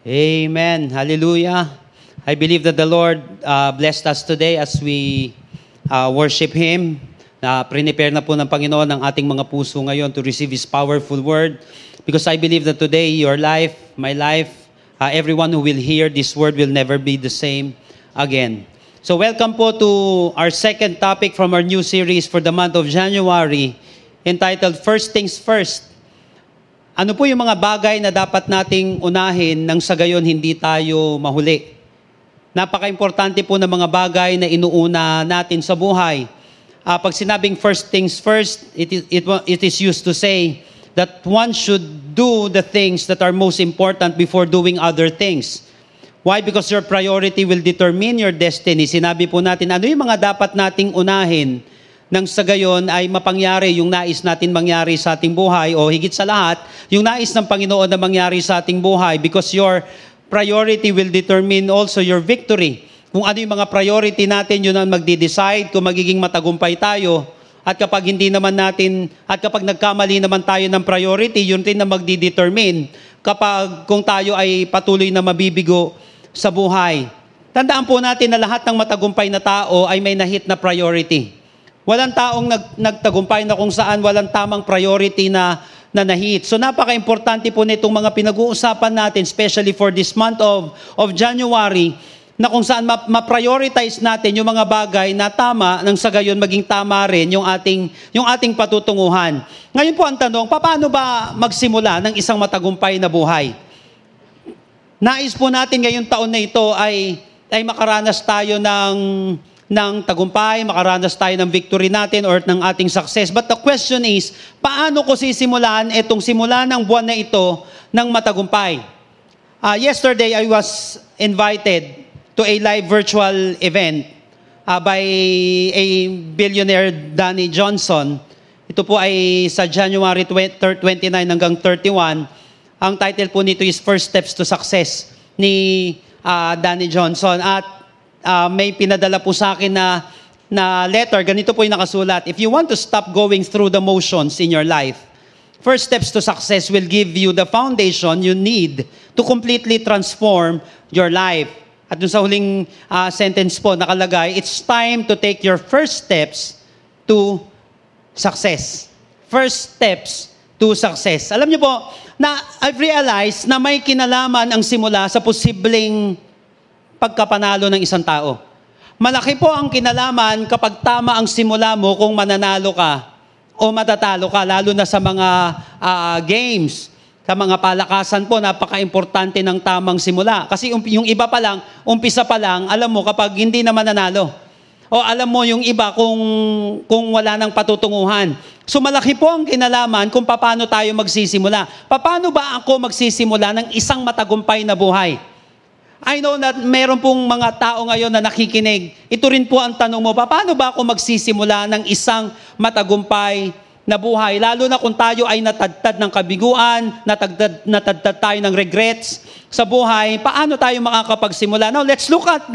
Amen. Hallelujah. I believe that the Lord blessed us today as we worship Him. Prepare na po ng Panginoon ang ating mga puso ngayon to receive His powerful word. Because I believe that today, your life, my life, everyone who will hear this word will never be the same again. So welcome po to our second topic from our new series for the month of January, entitled First Things First. Ano po yung mga bagay na dapat nating unahin nang sa gayon hindi tayo mahuli? Napaka-importante po ng mga bagay na inuuna natin sa buhay. Pag sinabing first things first, it is used to say that one should do the things that are most important before doing other things. Why? Because your priority will determine your destiny. Sinabi po natin, ano yung mga dapat nating unahin nang sa gayon ay mapangyari yung nais natin mangyari sa ating buhay o higit sa lahat, yung nais ng Panginoon na mangyari sa ating buhay because your priority will determine also your victory. Kung ano yung mga priority natin, yun ang magde-decide kung magiging matagumpay tayo. At kapag hindi naman natin, at kapag nagkamali naman tayo ng priority, yun rin na magde-determine kapag kung tayo ay patuloy na mabibigo sa buhay. Tandaan po natin na lahat ng matagumpay na tao ay may nahit na priority. Walang taong nagtagumpay na kung saan walang tamang priority na nahit. So napaka-importante po nitong mga pinag-uusapan natin, especially for this month of January, na kung saan ma-prioritize natin yung mga bagay na tama, nang sa gayon maging tama rin yung ating patutunguhan. Ngayon po ang tanong, paano ba magsimula ng isang matagumpay na buhay? Nais po natin ngayong taon na ito ay makaranas tayo ng tagumpay, makaranas tayo ng victory natin or ng ating success. But the question is, paano ko sisimulan itong simula ng buwan na ito ng matagumpay? Yesterday, I was invited to a live virtual event by a billionaire, Danny Johnson. Ito po ay sa January 29 hanggang 31. Ang title po nito is First Steps to Success ni Danny Johnson. At may pinadala po sa akin na letter. Ganito po yung nakasulat. If you want to stop going through the motions in your life, first steps to success will give you the foundation you need to completely transform your life. At dun sa huling sentence po nakalagay, it's time to take your first steps to success. First steps to success. Alam niyo po, na I've realized na may kinalaman ang simula sa posibleng pagkapanalo ng isang tao. Malaki po ang kinalaman kapag tama ang simula mo kung mananalo ka o matatalo ka, lalo na sa mga games, sa mga palakasan po, napaka-importante ng tamang simula. Kasi yung iba pa lang, umpisa pa lang, alam mo kapag hindi na mananalo. O alam mo yung iba kung wala nang patutunguhan. So malaki po ang kinalaman kung paano tayo magsisimula. Paano ba ako magsisimula ng isang matagumpay na buhay? I know that meron pong mga tao ngayon na nakikinig. Ito rin po ang tanong mo, paano ba ako magsisimula ng isang matagumpay na buhay? Lalo na kung tayo ay natadtad ng kabiguan, natadtad tayo ng regrets sa buhay, paano tayo makakapagsimula? Now, let's look at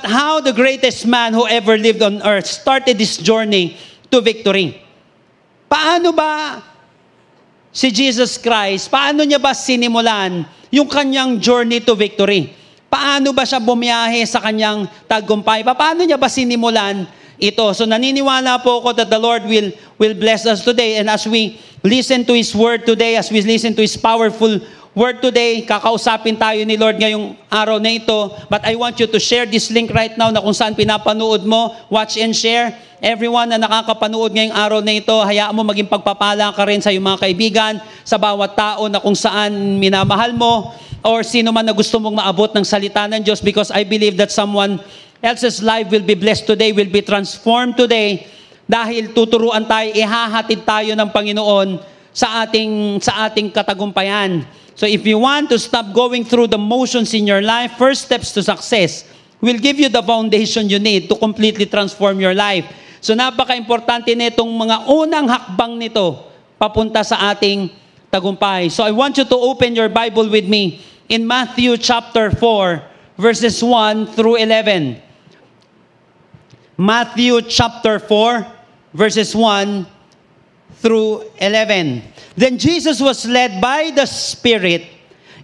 how the greatest man who ever lived on earth started this journey to victory. Paano ba si Jesus Christ, paano niya ba sinimulan yung kanyang journey to victory? Paano ba siya bumiyahe sa kanyang tagumpay? Paano niya ba sinimulan ito? So naniniwala po ako that the Lord will bless us today. And as we listen to His Word today, as we listen to His powerful Word today, kakausapin tayo ni Lord ngayong araw na ito. But I want you to share this link right now na kung saan pinapanood mo. Watch and share. Everyone na nakakapanood ngayong araw na ito, hayaan mo maging pagpapala ka rin sa iyong mga kaibigan, sa bawat tao na kung saan minamahal mo, or sino man na gusto mong maabot ng salita ng Diyos, because I believe that someone else's life will be blessed today, will be transformed today, dahil tuturuan tayo, ihahatid tayo ng Panginoon sa ating katagumpayan. So if you want to stop going through the motions in your life, first steps to success will give you the foundation you need to completely transform your life. So napaka-importante nitong mga unang hakbang nito papunta sa ating tagumpay. So I want you to open your Bible with me in Matthew chapter 4, verses 1 through 11. Matthew chapter 4, verses 1 through 11. Then Jesus was led by the Spirit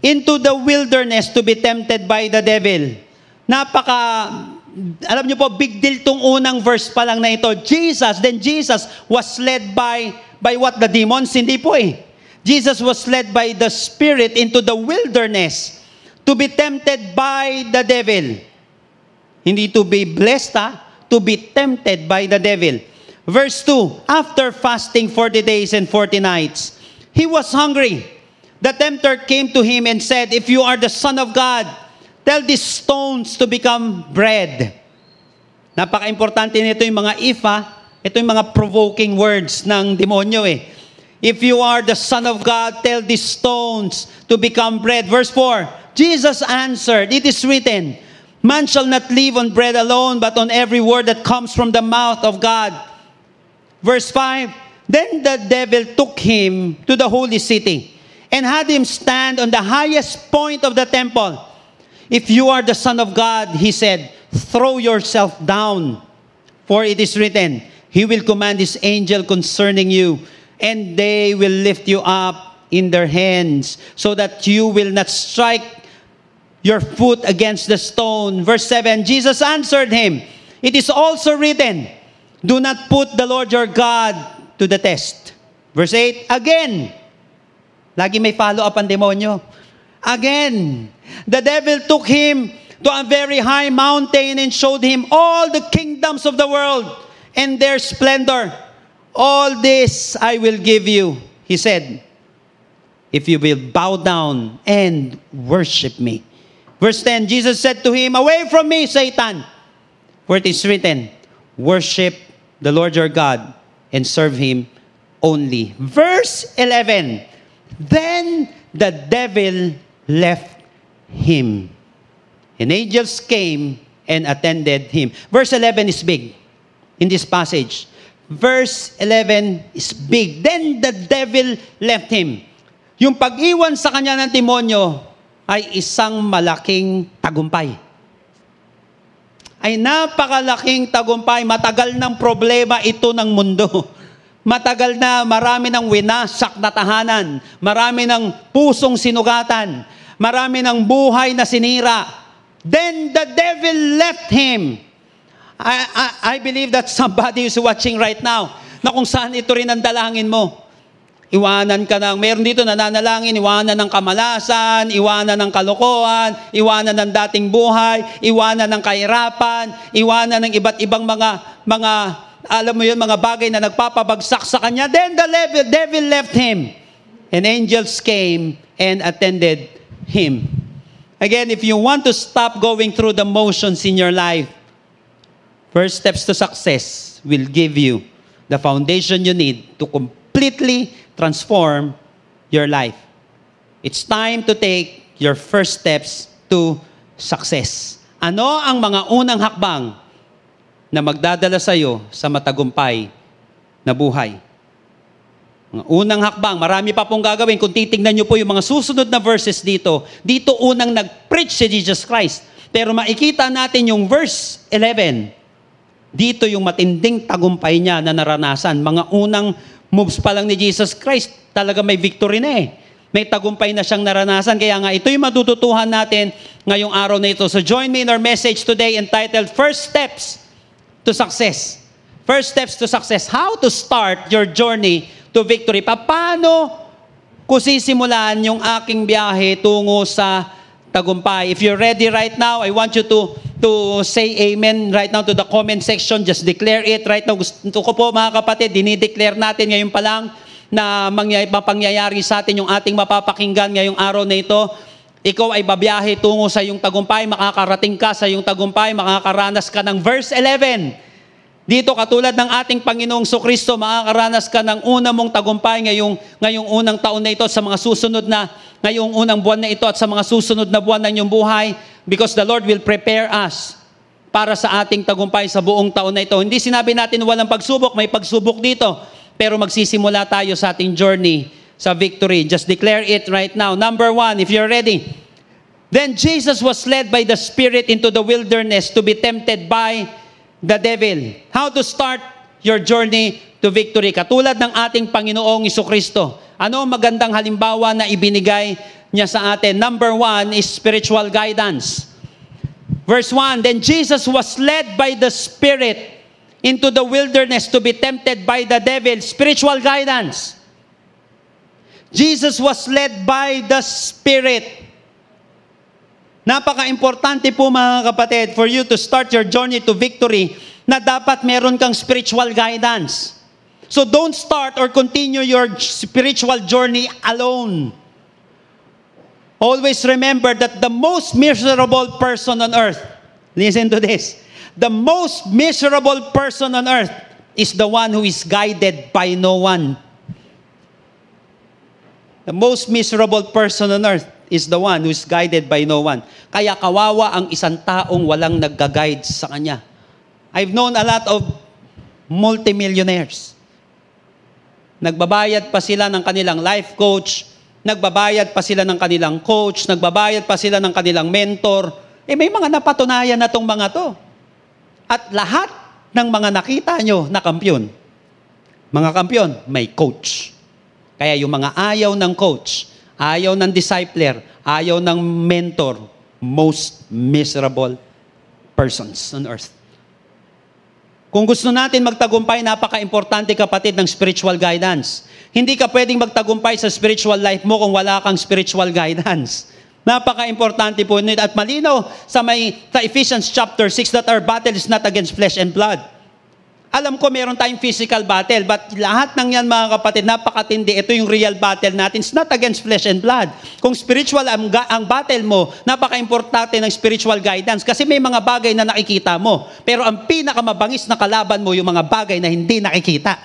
into the wilderness to be tempted by the devil. Alam niyo po, big deal tong unang verse pa lang na ito. Jesus was led by what? The demons? Hindi po eh. Jesus was led by the Spirit into the wilderness to be tempted by the devil. Hindi to be blessed, to be tempted by the devil. Verse 2, after fasting 40 days and 40 nights, he was hungry. The tempter came to him and said, if you are the Son of God, tell these stones to become bread. Napaka-importante nito yung mga if, ito yung mga provoking words ng demonyo eh. If you are the Son of God, tell these stones to become bread. Verse 4, Jesus answered, it is written, man shall not live on bread alone, but on every word that comes from the mouth of God. Verse 5, then the devil took him to the holy city and had him stand on the highest point of the temple. If you are the Son of God, he said, throw yourself down, for it is written, he will command his angel concerning you, and they will lift you up in their hands, so that you will not strike your foot against the stone. Verse 7, Jesus answered him, it is also written, do not put the Lord your God to the test. Verse 8, again, lagi may follow-up ang demonyo. Again, the devil took him to a very high mountain and showed him all the kingdoms of the world and their splendor. All this I will give you, he said, if you will bow down and worship me. Verse 10, Jesus said to him, away from me, Satan, for it is written, worship the Lord your God and serve him only. Verse 11, then the devil left him, and angels came and attended him. Verse 11 is big in this passage. Verse 11 is big. Then the devil left him. Yung pag-iwan sa kanya ng demonyo ay isang malaking tagumpay. Ay napakalaking tagumpay. Matagal ng problema ito ng mundo. Matagal na, marami ng winasak na tahanan. Marami ng pusong sinugatan. Marami ng buhay na sinira. Then the devil left him. I believe that somebody is watching right now na kung saan ito rin ang dalangin mo. Iwanan ka ng, meron dito nananalangin, iwanan ng kamalasan, iwanan ng kalokohan, iwanan ng dating buhay, iwanan ng kahirapan, iwanan ng iba't ibang mga alam mo yun, mga bagay na nagpapabagsak sa kanya. Then the devil left him, and angels came and attended him. Again, if you want to stop going through the motions in your life, first steps to success will give you the foundation you need to completely transform your life. It's time to take your first steps to success. Ano ang mga unang hakbang na magdadala sa iyo sa matagumpay na buhay? Mga unang hakbang, marami pa pong gagawin. Kung titignan niyo po yung mga susunod na verses dito, dito unang nag-preach si Jesus Christ. Pero makikita natin yung verse 11. Dito yung matinding tagumpay niya na naranasan. Mga unang moves pa lang ni Jesus Christ, talaga may victory na eh. May tagumpay na siyang naranasan. Kaya nga, ito yung matututuhan natin ngayong araw na ito. So join me in our message today entitled, First Steps to Success. First Steps to Success. How to start your journey to victory. Paano ko sisimulan yung aking biyahe tungo sa tagumpay? If you're ready right now, I want you to say amen right now to the comment section. Just declare it right now. Gusto ko po mga kapatid, dinideclare natin ngayon pa lang na pangyayari sa atin yung ating mapapakinggan ngayong araw na ito. Ikaw ay babiyahe tungo sa iyong tagumpay, makakarating ka sa iyong tagumpay, makakaranas ka ng verse 11. Dito katulad ng ating Panginoong Kristo, makakaranas ka ng una mong tagumpay ngayong unang taon na ito, sa mga susunod na, ngayong unang buwan na ito at sa mga susunod na buwan ng iyong buhay, because the Lord will prepare us para sa ating tagumpay sa buong taon na ito. Hindi sinabi natin walang pagsubok, may pagsubok dito, pero magsisimula tayo sa ating journey sa victory. Just declare it right now. Number 1, if you're ready. Then Jesus was led by the Spirit into the wilderness to be tempted by the devil. How to start your journey to victory. Katulad ng ating Panginoong Jesucristo. Ano ang magandang halimbawa na ibinigay niya sa atin? Number 1 is spiritual guidance. Verse 1, then Jesus was led by the Spirit into the wilderness to be tempted by the devil. Spiritual guidance. Jesus was led by the Spirit. Napaka-importante po mga kapatid for you to start your journey to victory na dapat meron kang spiritual guidance. So don't start or continue your spiritual journey alone. Always remember that the most miserable person on earth, listen to this, the most miserable person on earth is the one who is guided by no one. The most miserable person on earth is the one who is guided by no one. Kaya kawawa ang isang taong walang nagga-guide sa kanya. I've known a lot of multimillionaires. Nagbabayad pa sila ng kanilang life coach, nagbabayad pa sila ng kanilang coach, nagbabayad pa sila ng kanilang mentor. May mga napatunayan na tong mga to. At lahat ng mga nakita nyo na kampyon, mga kampyon, may coach. Kaya yung mga ayaw ng coach, ayaw ng discipler, ayaw ng mentor, most miserable persons on earth. Kung gusto natin magtagumpay, napaka-importante kapatid ng spiritual guidance. Hindi ka pwedeng magtagumpay sa spiritual life mo kung wala kang spiritual guidance. Napaka-importante po nito. At malinaw sa Ephesians chapter 6 that our battle is not against flesh and blood. Alam ko meron tayong physical battle, but lahat ng yan mga kapatid, napakatindi. Ito yung real battle natin. It's not against flesh and blood. Kung spiritual ang battle mo, napaka-importante ng spiritual guidance kasi may mga bagay na nakikita mo. Pero ang pinakamabangis na kalaban mo, yung mga bagay na hindi nakikita.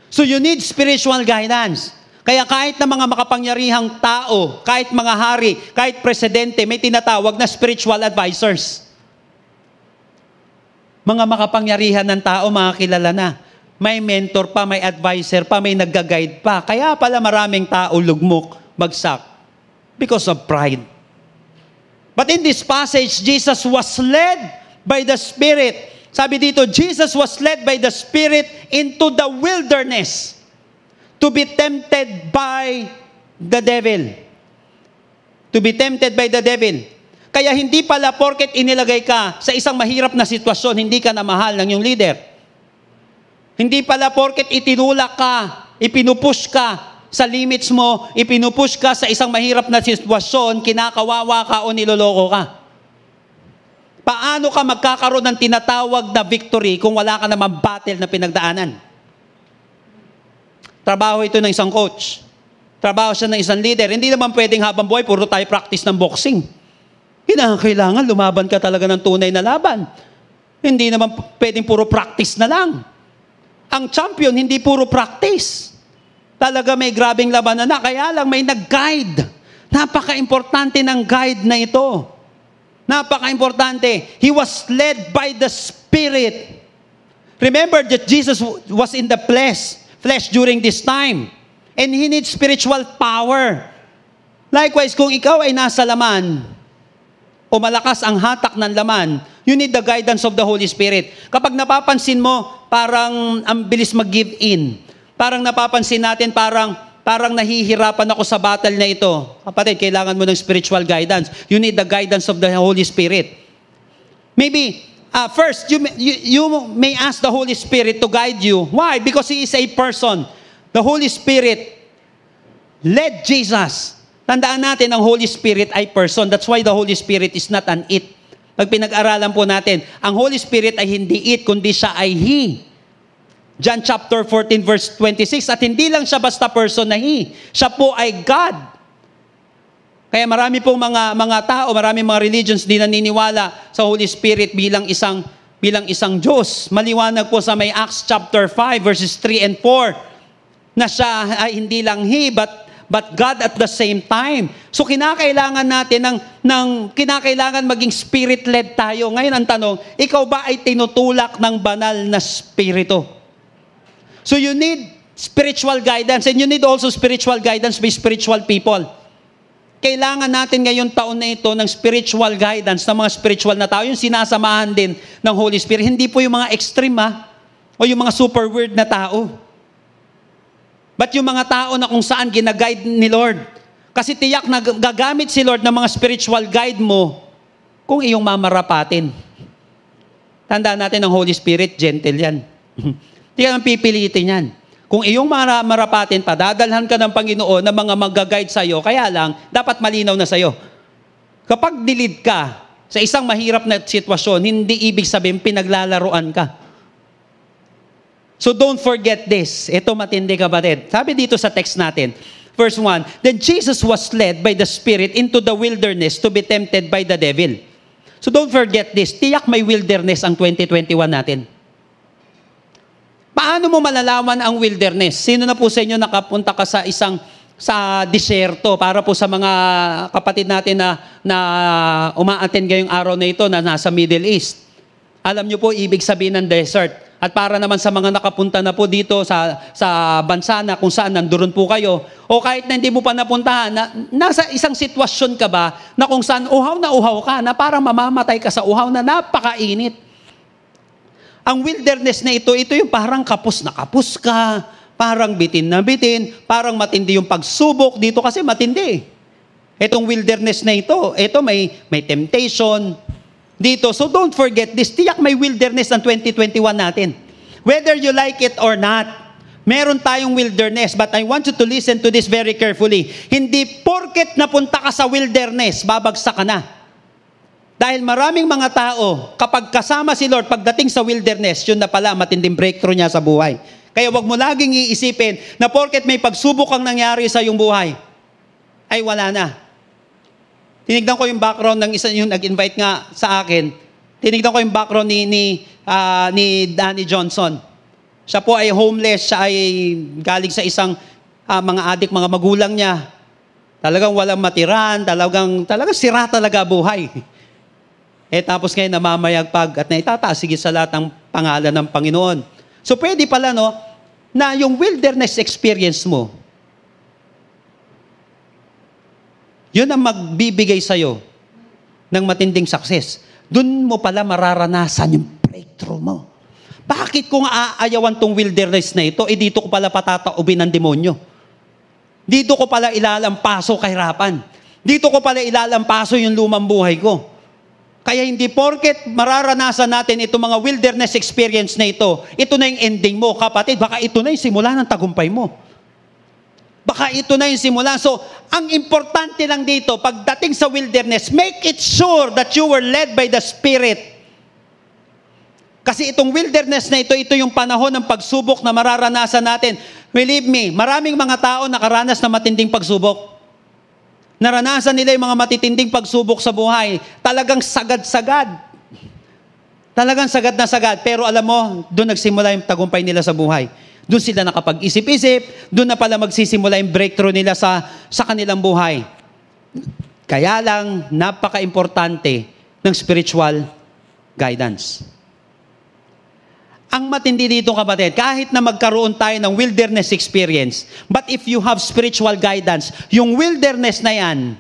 So you need spiritual guidance. Kaya kahit na mga makapangyarihang tao, kahit mga hari, kahit presidente, may tinatawag na spiritual advisors. Mga makapangyarihan ng tao, mga kilala na. May mentor pa, may advisor pa, may nagga-guide pa. Kaya pala maraming tao lugmok, bagsak. Because of pride. But in this passage, Jesus was led by the Spirit. Sabi dito, Jesus was led by the Spirit into the wilderness to be tempted by the devil. To be tempted by the devil. Kaya hindi pala porket inilagay ka sa isang mahirap na sitwasyon, hindi ka na mahal ng iyong leader. Hindi pala porket itinulak ka, ipinupush ka sa limits mo, ipinupush ka sa isang mahirap na sitwasyon, kinakawawa ka o niloloko ka. Paano ka magkakaroon ng tinatawag na victory kung wala ka namang battle na pinagdaanan? Trabaho ito ng isang coach. Trabaho siya ng isang leader. Hindi naman pwedeng habang buhay, puro tayo practice ng boxing. Kailangan lumaban ka talaga ng tunay na laban. Hindi naman pwedeng puro practice na lang. Ang champion, hindi puro practice. Talaga may grabing labanan na. Kaya lang may nag-guide. Napaka-importante ng guide na ito. Napaka-importante. He was led by the Spirit. Remember that Jesus was in the flesh during this time. And he needs spiritual power. Likewise, kung ikaw ay nasa laman, o malakas ang hatak ng laman, you need the guidance of the Holy Spirit. Kapag napapansin mo, parang ang bilis mag-give in. Parang napapansin natin, parang nahihirapan ako sa battle na ito. Kapatid, kailangan mo ng spiritual guidance. You need the guidance of the Holy Spirit. Maybe, first, you may ask the Holy Spirit to guide you. Why? Because He is a person. The Holy Spirit led Jesus. Tandaan natin, ang Holy Spirit ay person. That's why the Holy Spirit is not an it. Pag pinag-aralan po natin, ang Holy Spirit ay hindi it, kundi siya ay He. John chapter 14 verse 26, at hindi lang siya basta person na He. Siya po ay God. Kaya marami pong mga tao, marami mga religions di naniniwala sa Holy Spirit bilang isang Diyos. Maliwanag po sa may Acts chapter 5 verses 3 and 4 na siya ay hindi lang He, but God at the same time. So kinakailangan natin kinakailangan maging spirit-led tayo. Ngayon ang tanong, ikaw ba ay tinutulak ng banal na spirito? So you need spiritual guidance and you need also spiritual guidance by spiritual people. Kailangan natin ngayon taon na ito ng spiritual guidance ng mga spiritual na tao. Yung sinasamahan din ng Holy Spirit. Hindi po yung mga extreme O yung mga super weird na tao. But yung mga tao na kung saan ginaguide ni Lord. Kasi tiyak na gagamit si Lord ng mga spiritual guide mo kung iyong mamarapatin. Tandaan natin ang Holy Spirit, gentle yan. Hindi ka nang pipilitin yan. Kung iyong marapatin, padadalhan ka ng Panginoon na mga mag-guide sa'yo, kaya lang, dapat malinaw na sa'yo. Kapag dilid ka sa isang mahirap na sitwasyon, hindi ibig sabihin pinaglalaruan ka. So don't forget this. Ito matindi, kapatid. Sabi dito sa text natin, verse 1, Then Jesus was led by the Spirit into the wilderness to be tempted by the devil. So don't forget this. Tiyak may wilderness ang 2021 natin. Paano mo malalaman ang wilderness? Sino na po sa inyo nakapunta ka sa disyerto para po sa mga kapatid natin na uma-attend ngayong araw na ito na nasa Middle East? Alam nyo po, ibig sabihin ng desert. At para naman sa mga nakapunta na po dito sa bansa na kung saan nandoon po kayo, o kahit na hindi mo pa napuntahan, nasa isang sitwasyon ka ba na kung saan uhaw ka, na parang mamamatay ka sa uhaw na napakainit. Ang wilderness na ito yung parang kapos na kapos ka, parang bitin na bitin, parang matindi yung pagsubok dito kasi matindi. Itong wilderness na ito may temptation dito. So don't forget this. Tiyak may wilderness ng 2021 natin. Whether you like it or not, meron tayong wilderness. But I want you to listen to this very carefully. Hindi porket napunta ka sa wilderness, babagsak ka na. Dahil maraming mga tao, kapag kasama si Lord, pagdating sa wilderness, yun na pala, matinding breakthrough niya sa buhay. Kaya wag mo laging iisipin na porket may pagsubok ang nangyari sa iyong buhay, ay wala na. Tinignan ko yung background ng isa yung nag-invite nga sa akin. Tinignan ko yung background ni Danny Johnson. Siya po ay homeless, siya ay galing sa isang mga adik, mga magulang niya. Talagang walang matiran, talagang sira talaga buhay. Tapos ngayon namamayagpag at naitataas sige sa lahat ng pangalan ng Panginoon. So pwede pala na yung wilderness experience mo, yun ang magbibigay sa'yo ng matinding success. Doon mo pala mararanasan yung breakthrough mo. Bakit kung aayawan tong wilderness na ito, dito ko pala patataubin ng demonyo. Dito ko pala ilalampaso kahirapan. Dito ko pala ilalampaso yung lumang buhay ko. Kaya hindi porket mararanasan natin itong mga wilderness experience na ito na yung ending mo, kapatid. Baka ito na yung simula ng tagumpay mo. Baka ito na yung simula. So, ang importante lang dito, pagdating sa wilderness, make it sure that you were led by the Spirit. Kasi itong wilderness na ito yung panahon ng pagsubok na mararanasan natin. Believe me, maraming mga tao nakaranas na matinding pagsubok. Naranasan nila yung mga matitinding pagsubok sa buhay. Talagang sagad-sagad. Talagang sagad na sagad. Pero alam mo, doon nagsimula yung tagumpay nila sa buhay. Doon sila nakapag-isip-isip, doon na pala magsisimula yung breakthrough nila sa kanilang buhay. Kaya lang, napaka-importante ng spiritual guidance. Ang matindi dito, kapatid, kahit na magkaroon tayo ng wilderness experience, but if you have spiritual guidance, yung wilderness na yan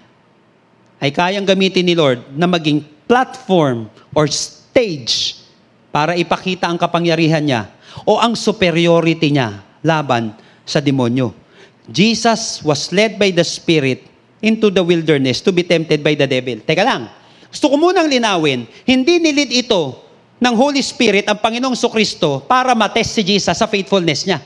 ay kayang gamitin ni Lord na maging platform or stage para ipakita ang kapangyarihan niya o ang superiority niya laban sa demonyo. Jesus was led by the Spirit into the wilderness to be tempted by the devil. Teka lang, gusto ko munang linawin, hindi nilid ito ng Holy Spirit ang Panginoong Kristo para matest si Jesus sa faithfulness niya.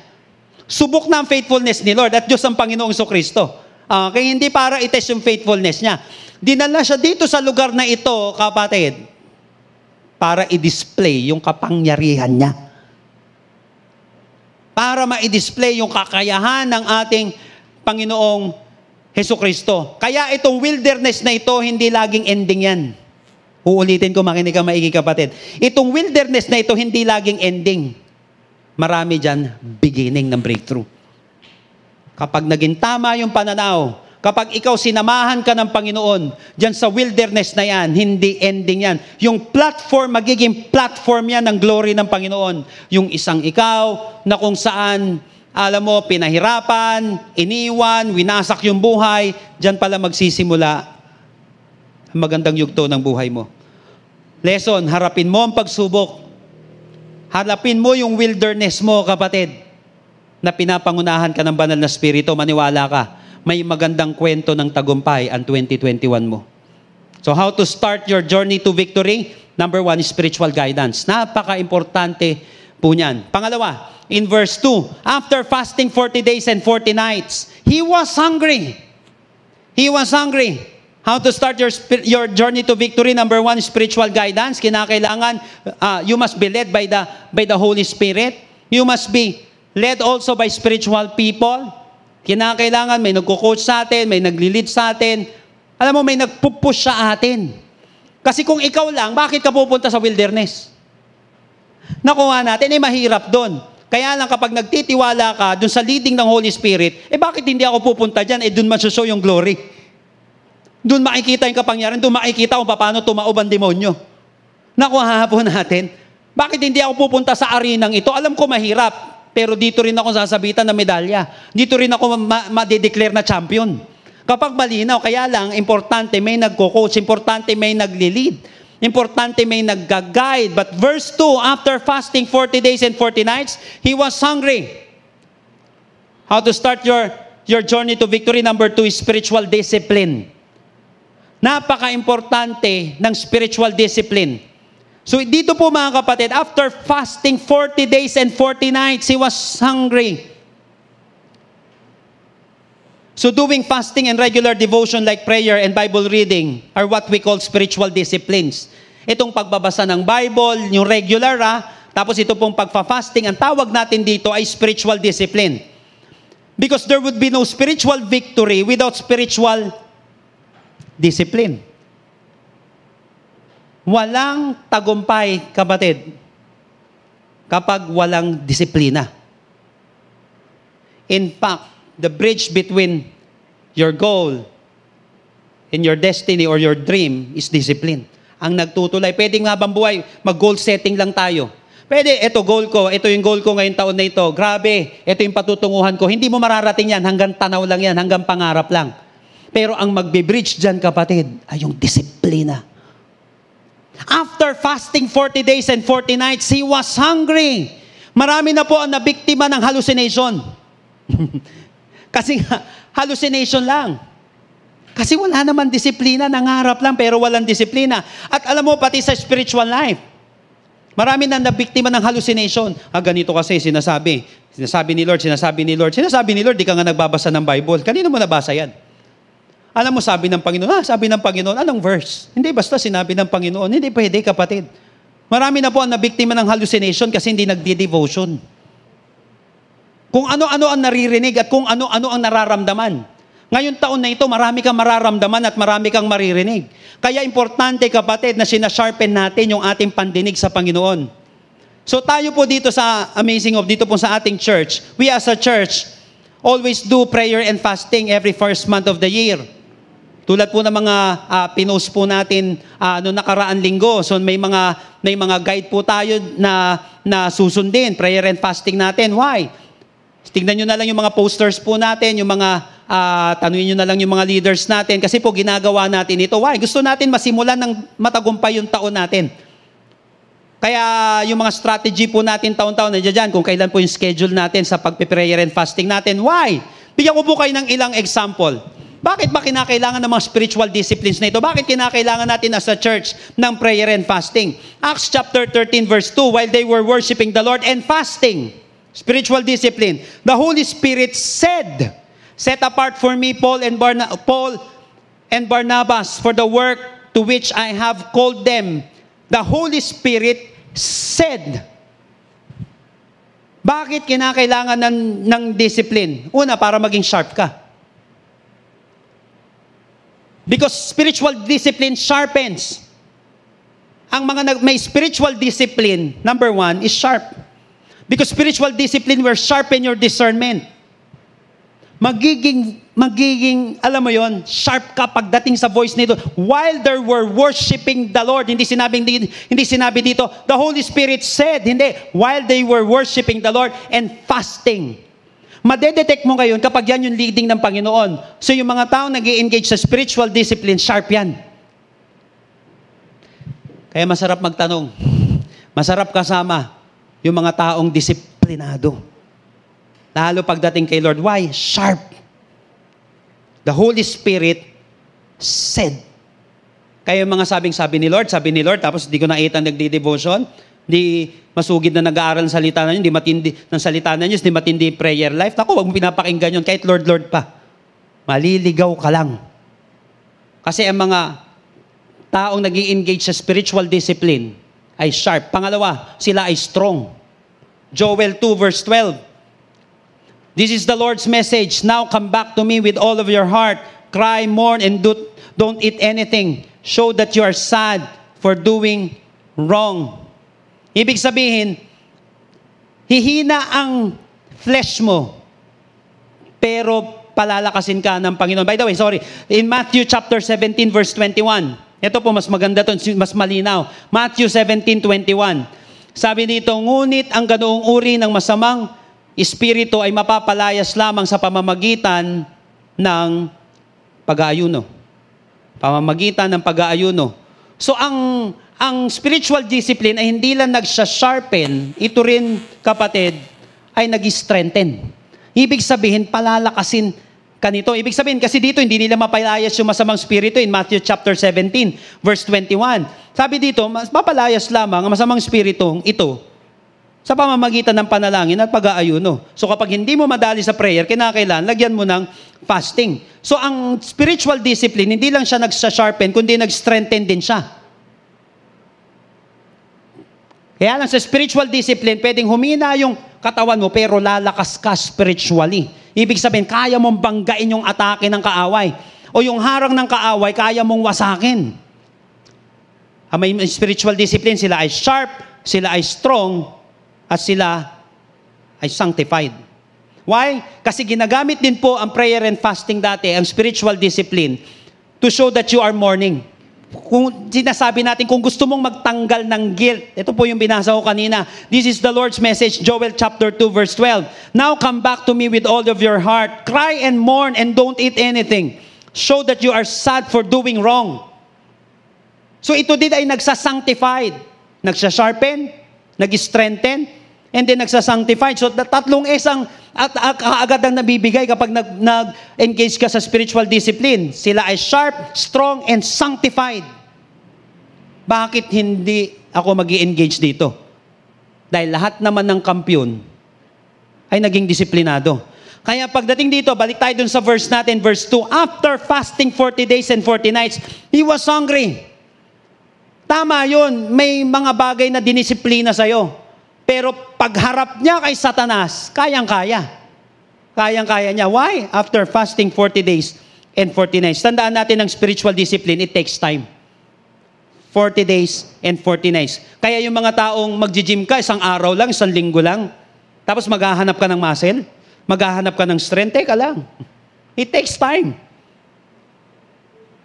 Subok na ang faithfulness ni Lord at Diyos ang Panginoong Kristo. Kaya hindi para itest yung faithfulness niya. Dinala siya dito sa lugar na ito, kapatid, para i-display yung kapangyarihan niya. Para ma-display yung kakayahan ng ating Panginoong Hesukristo. Kaya itong wilderness na ito, hindi laging ending yan. Uulitin ko, makinig ka maigi, kapatid. Itong wilderness na ito, hindi laging ending. Marami dyan, beginning ng breakthrough. Kapag naging tama yung pananaw, kapag ikaw sinamahan ka ng Panginoon, dyan sa wilderness na yan, hindi ending yan. Yung platform, magiging platform yan ng glory ng Panginoon. Yung isang ikaw, na kung saan, alam mo, pinahirapan, iniwan, winasak yung buhay, dyan pala magsisimula ang magandang yugto ng buhay mo. Lesson, harapin mo ang pagsubok. Harapin mo yung wilderness mo, kapatid, na pinapangunahan ka ng banal na spirito. Maniwala ka, may magandang kwento ng tagumpay ang 2021 mo. So how to start your journey to victory? Number 1 is spiritual guidance. Napaka-importante po niyan. Pangalawa, in verse 2, after fasting 40 days and 40 nights, he was hungry. He was hungry. How to start your journey to victory? Number 1, spiritual guidance. Kinakailangan, you must be led by the Holy Spirit. You must be led also by spiritual people. Kinakailangan may nagko-coach sa atin, may nagli-lead sa atin. Alam mo, may nagpupush sa atin. Kasi kung ikaw lang, bakit ka pupunta sa wilderness? Nakuha natin, mahirap doon. Kaya lang kapag nagtitiwala ka doon sa leading ng Holy Spirit, bakit hindi ako pupunta dyan? Doon masushow yung glory. Doon makikita yung kapangyarihan, doon makikita kung paano tumaob ang demonyo. Nakuha po natin, bakit hindi ako pupunta sa arenang ito? Alam ko mahirap, pero dito rin ako sasabitan ng medalya. Dito rin ako ma-declare na champion. Kapag malinaw, kaya lang, importante may nagko-coach, importante may nagli-lead, importante may nag-guide. But verse 2, after fasting 40 days and 40 nights, he was hungry. How to start your journey to victory? Number 2 is spiritual discipline. Napaka-importante ng spiritual discipline. So dito po mga kapatid, after fasting 40 days and 40 nights, he was hungry. So doing fasting and regular devotion like prayer and Bible reading are what we call spiritual disciplines. Itong pagbabasa ng Bible, yung regular tapos ito pong pagfa-fasting, ang tawag natin dito ay spiritual discipline. Because there would be no spiritual victory without spiritual discipline. Walang tagumpay, kapatid, kapag walang disiplina. In fact, the bridge between your goal and your destiny or your dream is discipline. Ang nagtutulay. Pwede nga bang buhay, mag-goal setting lang tayo. Pwede, ito goal ko, ito yung goal ko ngayong taon na ito. Grabe, ito yung patutunguhan ko. Hindi mo mararating yan, hanggang tanaw lang yan, hanggang pangarap lang. Pero ang magbe-bridge dyan, kapatid, ay yung disiplina. After fasting 40 days and 40 nights, he was hungry. Marami na po ang nabiktima ng hallucination. Kasi nga, hallucination lang. Kasi wala naman disiplina, nangarap lang pero walang disiplina. At alam mo, pati sa spiritual life, marami na nabiktima ng hallucination. Ganito kasi sinasabi ni Lord, di ka nga nagbabasa ng Bible. Kanino mo nabasa yan? Alam mo, sabi ng Panginoon, anong verse? Hindi, basta sinabi ng Panginoon. Hindi pwede, kapatid. Marami na po ang nabiktima ng hallucination kasi hindi nagdi-devotion. Kung ano-ano ang naririnig at kung ano-ano ang nararamdaman. Ngayon taon na ito, marami kang mararamdaman at marami kang maririnig. Kaya importante, kapatid, na sinasharpen natin yung ating pandinig sa Panginoon. So tayo po dito sa Amazing Hope, dito po sa ating church, we as a church, always do prayer and fasting every first month of the year. Tulad po ng mga pinost po natin noong nakaraan linggo. So may mga guide po tayo na susundin, prayer and fasting natin. Why? Tingnan nyo na lang yung mga posters po natin, yung mga tanungin nyo na lang yung mga leaders natin. Kasi po ginagawa natin ito. Why? Gusto natin masimulan ng matagumpay yung taon natin. Kaya yung mga strategy po natin taon-taon, nandiyan dyan, kung kailan po yung schedule natin sa pagpe-prayer and fasting natin. Why? Bigyan ko po kayo ng ilang example. Bakit ba kinakailangan ng mga spiritual disciplines na ito? Bakit kinakailangan natin as a church ng prayer and fasting? Acts chapter 13 verse 2, while they were worshiping the Lord and fasting, spiritual discipline, the Holy Spirit said, set apart for me Paul and Barnabas for the work to which I have called them. The Holy Spirit said. Bakit kinakailangan ng discipline? Una, para maging sharp ka. Because spiritual discipline sharpens. Ang mga may spiritual discipline, number 1, is sharp. Because spiritual discipline will sharpen your discernment. Magiging, alam mo yon, sharp ka pagdating sa voice nito. While they were worshiping the Lord, hindi sinabi dito, the Holy Spirit said, hindi, while they were worshiping the Lord and fasting. Madedetect mo ngayon kapag yan yung leading ng Panginoon. So yung mga taong nag-i-engage sa spiritual discipline, sharp yan. Kaya masarap magtanong. Masarap kasama. yung mga taong disiplinado. Lalo pagdating kay Lord. Why? Sharp. The Holy Spirit said. Kaya yung mga sabi ni Lord, tapos di ko nakita nagdi-devotion, di masugid na nag-aaral ng salita na yun, di matindi ng salita na yun, di matindi prayer life. Naku, wag mo pinapakinggan yun, kahit Lord pa. Maliligaw ka lang. Kasi ang mga taong nag-i-engage sa spiritual discipline ay sharp. Pangalawa, sila ay strong. Joel 2 verse 12. This is the Lord's message. Now come back to me with all of your heart. Cry, mourn, and don't eat anything. Show that you are sad for doing wrong. Ibig sabihin, hihina ang flesh mo, pero palalakasin ka ng Panginoon. By the way, in Matthew chapter 17 verse 21, ito po mas maganda to, mas malinaw. Matthew 17:21. Sabi dito, ngunit ang ganoong uri ng masamang espiritu ay mapapalayas lamang sa pamamagitan ng pag-aayuno. Pamamagitan ng pag-aayuno. So ang spiritual discipline ay hindi lang nagsha-sharpen, ito rin, kapatid, ay nag-strengthen. Ibig sabihin, palalakasin ka nito. Ibig sabihin, kasi dito, hindi nila mapalayas yung masamang spirito in Matthew chapter 17, verse 21. Sabi dito, mas mapalayas lamang ang masamang spirito ito sa pamamagitan ng panalangin at pag-aayuno. So kapag hindi mo madali sa prayer, kinakailangan, lagyan mo ng fasting. So ang spiritual discipline, hindi lang siya nagsha-sharpen, kundi nag-strengthen din siya. Kaya lang sa spiritual discipline, pwedeng humina yung katawan mo, pero lalakas ka spiritually. Ibig sabihin, kaya mong banggain yung atake ng kaaway. O yung harang ng kaaway, kaya mong wasakin. May spiritual discipline, sila ay sharp, sila ay strong, at sila ay sanctified. Why? Kasi ginagamit din po ang prayer and fasting dati, ang spiritual discipline, to show that you are mourning. Kung sinasabi natin, kung gusto mong magtanggal ng guilt, ito po yung binasa ko kanina. This is the Lord's message, Joel chapter 2 verse 12. Now come back to me with all of your heart. Cry and mourn and don't eat anything. Show that you are sad for doing wrong. So ito din ay nagsasanctified. Nagsasharpen, nag-strengthen, and then nagsasanctified. So tatlong esang at kaagad ang nabibigay kapag nag-engage ka sa spiritual discipline. Sila ay sharp, strong, and sanctified. Bakit hindi ako mag-i-engage dito? Dahil lahat naman ng kampiyon ay naging disiplinado. Kaya pagdating dito, balik tayo dun sa verse natin, verse 2. After fasting 40 days and 40 nights, he was hungry. Tama yun, may mga bagay na dinisiplina sa'yo. Pero pagharap niya kay Satanas, kayang-kaya. Kayang-kaya niya. Why? After fasting 40 days and 40 nights. Tandaan natin ang spiritual discipline, it takes time. 40 days and 40 nights. Kaya yung mga taong mag-gym ka, isang araw lang, isang linggo lang, tapos maghahanap ka ng muscle, maghahanap ka ng strength, teka lang. It takes time.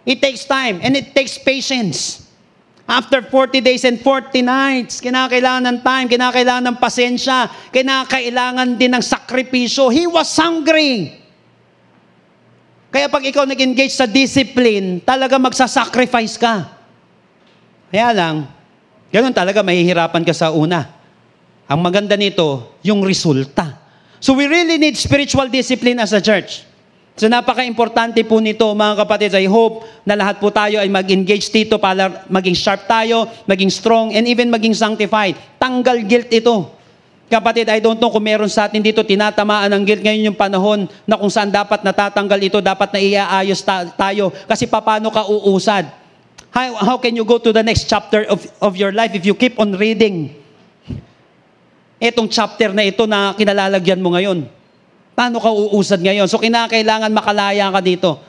It takes time and it takes patience. After 40 days and 40 nights, kinakailangan ng time, kinakailangan ng pasensya, kinakailangan din ng sakripisyo. He was hungry. Kaya pag ikaw nag-engage sa discipline, talaga magsasacrifice ka. Kaya lang, ganun talaga, mahihirapan ka sa una. Ang maganda nito, yung resulta. So we really need spiritual discipline as a church. So napaka-importante po nito, mga kapatid. I hope na lahat po tayo ay mag-engage dito para maging sharp tayo, maging strong, and even maging sanctified. Tanggal guilt ito. Kapatid, I don't know kung meron sa atin dito tinatamaan ng guilt. Ngayon yung panahon na kung saan dapat natatanggal ito, dapat na iaayos tayo. Kasi paano ka uusad? How can you go to the next chapter of your life if you keep on reading etong chapter na ito na kinalalagyan mo ngayon? Paano ka uusad ngayon? So, kinakailangan makalaya ka dito.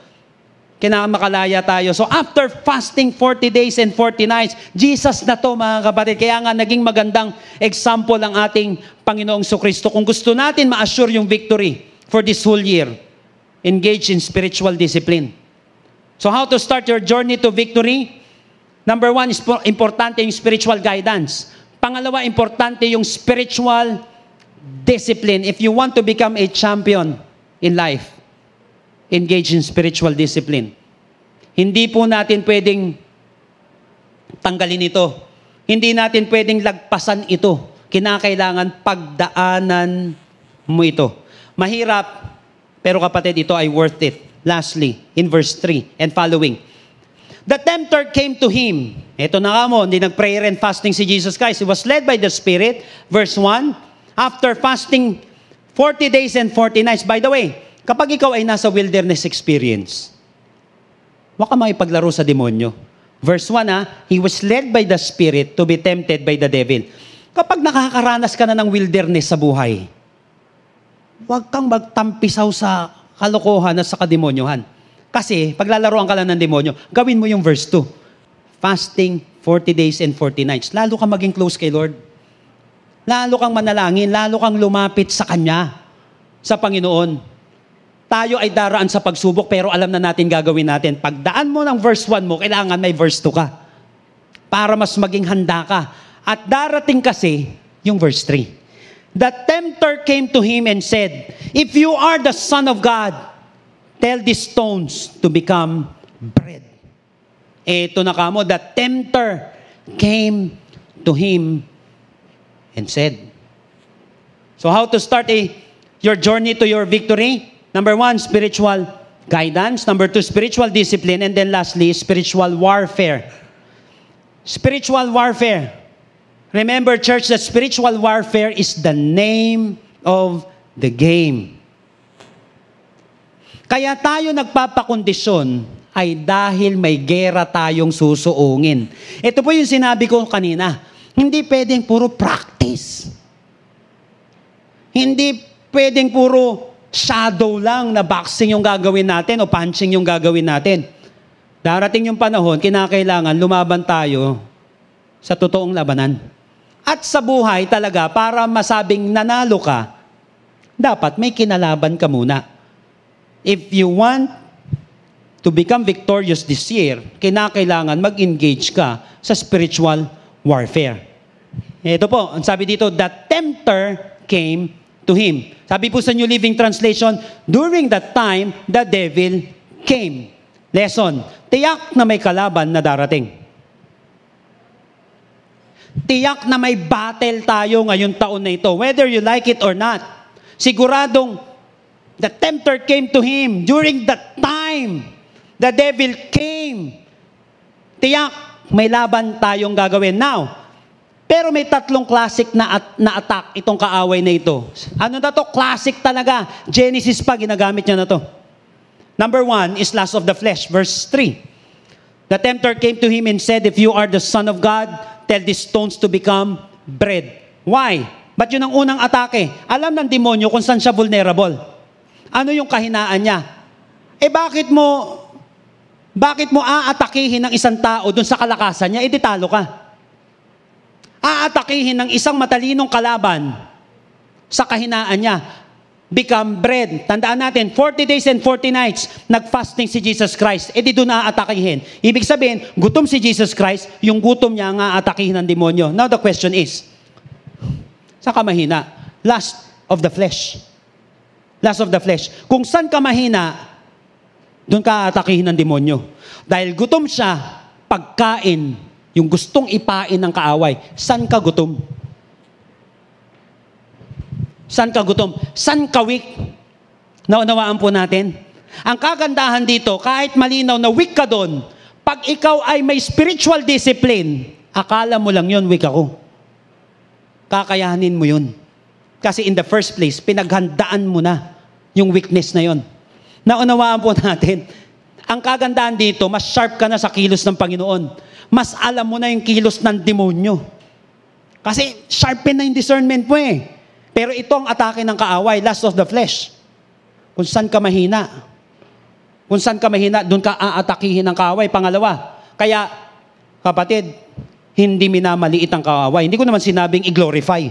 Kailangan makalaya tayo. So, after fasting 40 days and 40 nights, Jesus na to, mga kapatid. Kaya nga, naging magandang example ang ating Panginoong Jesucristo. Kung gusto natin ma-assure yung victory for this whole year, engage in spiritual discipline. So, how to start your journey to victory? Number 1, is importante yung spiritual guidance. Pangalawa, importante yung spiritual discipline. If you want to become a champion in life, engage in spiritual discipline. Hindi po natin pwedeng tanggalin ito. Hindi natin pwedeng lagpasan ito. Kinakailangan pagdaanan mo ito. Mahirap, pero kapatid, ito ay worth it. Lastly, in verse 3 and following. The tempter came to him. Ito na nga mo, hindi nag-prayer and fasting si Jesus Christ. He was led by the Spirit. Verse 1, after fasting 40 days and 40 nights. By the way, kapag ikaw ay nasa wilderness experience, huwag ka makipaglaro sa demonyo. Verse 1, he was led by the Spirit to be tempted by the devil. Kapag nakakaranas ka na ng wilderness sa buhay, huwag kang magtampisaw sa kalokohan at sa kademonyohan. Kasi, paglalaroan ka lang ng demonyo, gawin mo yung verse 2. Fasting 40 days and 40 nights. Lalo kang maging close kay Lord. Lalo kang manalangin, lalo kang lumapit sa Kanya, sa Panginoon. Tayo ay daraan sa pagsubok, pero alam na natin gagawin natin. Pagdaan mo ng verse 1 mo, kailangan may verse 2 ka. Para mas maging handa ka. At darating kasi yung verse 3. The tempter came to him and said, if you are the Son of God, tell these stones to become bread. Ito na kamo, the tempter came to him and said. So how to start your journey to your victory? Number 1, spiritual guidance. Number 2, spiritual discipline. And then lastly, spiritual warfare. Spiritual warfare. Remember, church, that spiritual warfare is the name of the game. Kaya tayo nagpapakondisyon ay dahil may gera tayong susuungin. Ito po yung sinabi ko kanina. Hindi pwedeng puro practice. Hindi pwedeng puro shadow lang na boxing yung gagawin natin o punching yung gagawin natin. Darating yung panahon, kinakailangan lumaban tayo sa totoong labanan. At sa buhay talaga, para masabing nanalo ka, dapat may kinalaban ka muna. If you want to become victorious this year, kinakailangan mag-engage ka sa spiritual warfare. Ito po, ang sabi dito, the tempter came to him. Sabi po sa New Living Translation, during that time, the devil came. Lesson, tiyak na may kalaban na darating. Tiyak na may battle tayo ngayong taon na ito, whether you like it or not. Siguradong, the tempter came to him during that time. The devil came. Tiyak, may laban tayong gagawin. Now, pero may tatlong classic na attack itong kaaway na ito. Ano na to? Classic talaga. Genesis pa, ginagamit niya na to. Number 1 is lust of the flesh. Verse 3. The tempter came to him and said, if you are the Son of God, tell these stones to become bread. Why? Ba't yun ang unang atake? Alam ng demonyo kung saan siya vulnerable. Ano yung kahinaan niya? Bakit mo aatakihin ng isang tao dun sa kalakasan niya? Talo ka. Aatakihin ng isang matalinong kalaban sa kahinaan niya. Become bread. Tandaan natin, 40 days and 40 nights, nag-fasting si Jesus Christ. Di doon aatakihin. Ibig sabihin, gutom si Jesus Christ, yung gutom niya ang aatakihin ng demonyo. Now the question is, saan ka mahina? Lust of the flesh. Lust of the flesh. Kung saan ka mahina, doon ka aatakihin ng demonyo. Dahil gutom siya, pagkain, yung gustong ipain ng kaaway, saan ka gutom? Saan ka gutom? Saan ka weak? Naunawaan po natin. Ang kagandahan dito, kahit malinaw na weak ka doon, pag ikaw ay may spiritual discipline, akala mo lang yun, weak ako. Kakayanin mo yun. Kasi in the first place, pinaghandaan mo na yung weakness na yun. Naunawaan po natin. Ang kagandahan dito, mas sharp ka na sa kilos ng Panginoon. Mas alam mo na yung kilos ng demonyo. Kasi sharpen na yung discernment mo eh. Pero ito ang atake ng kaaway, lust of the flesh. Kung saan ka mahina. Kung saan ka mahina, doon ka aatakihin ng kaaway. Pangalawa, kaya, kapatid, hindi minamaliit ang kaaway. Hindi ko naman sinabing i-glorify.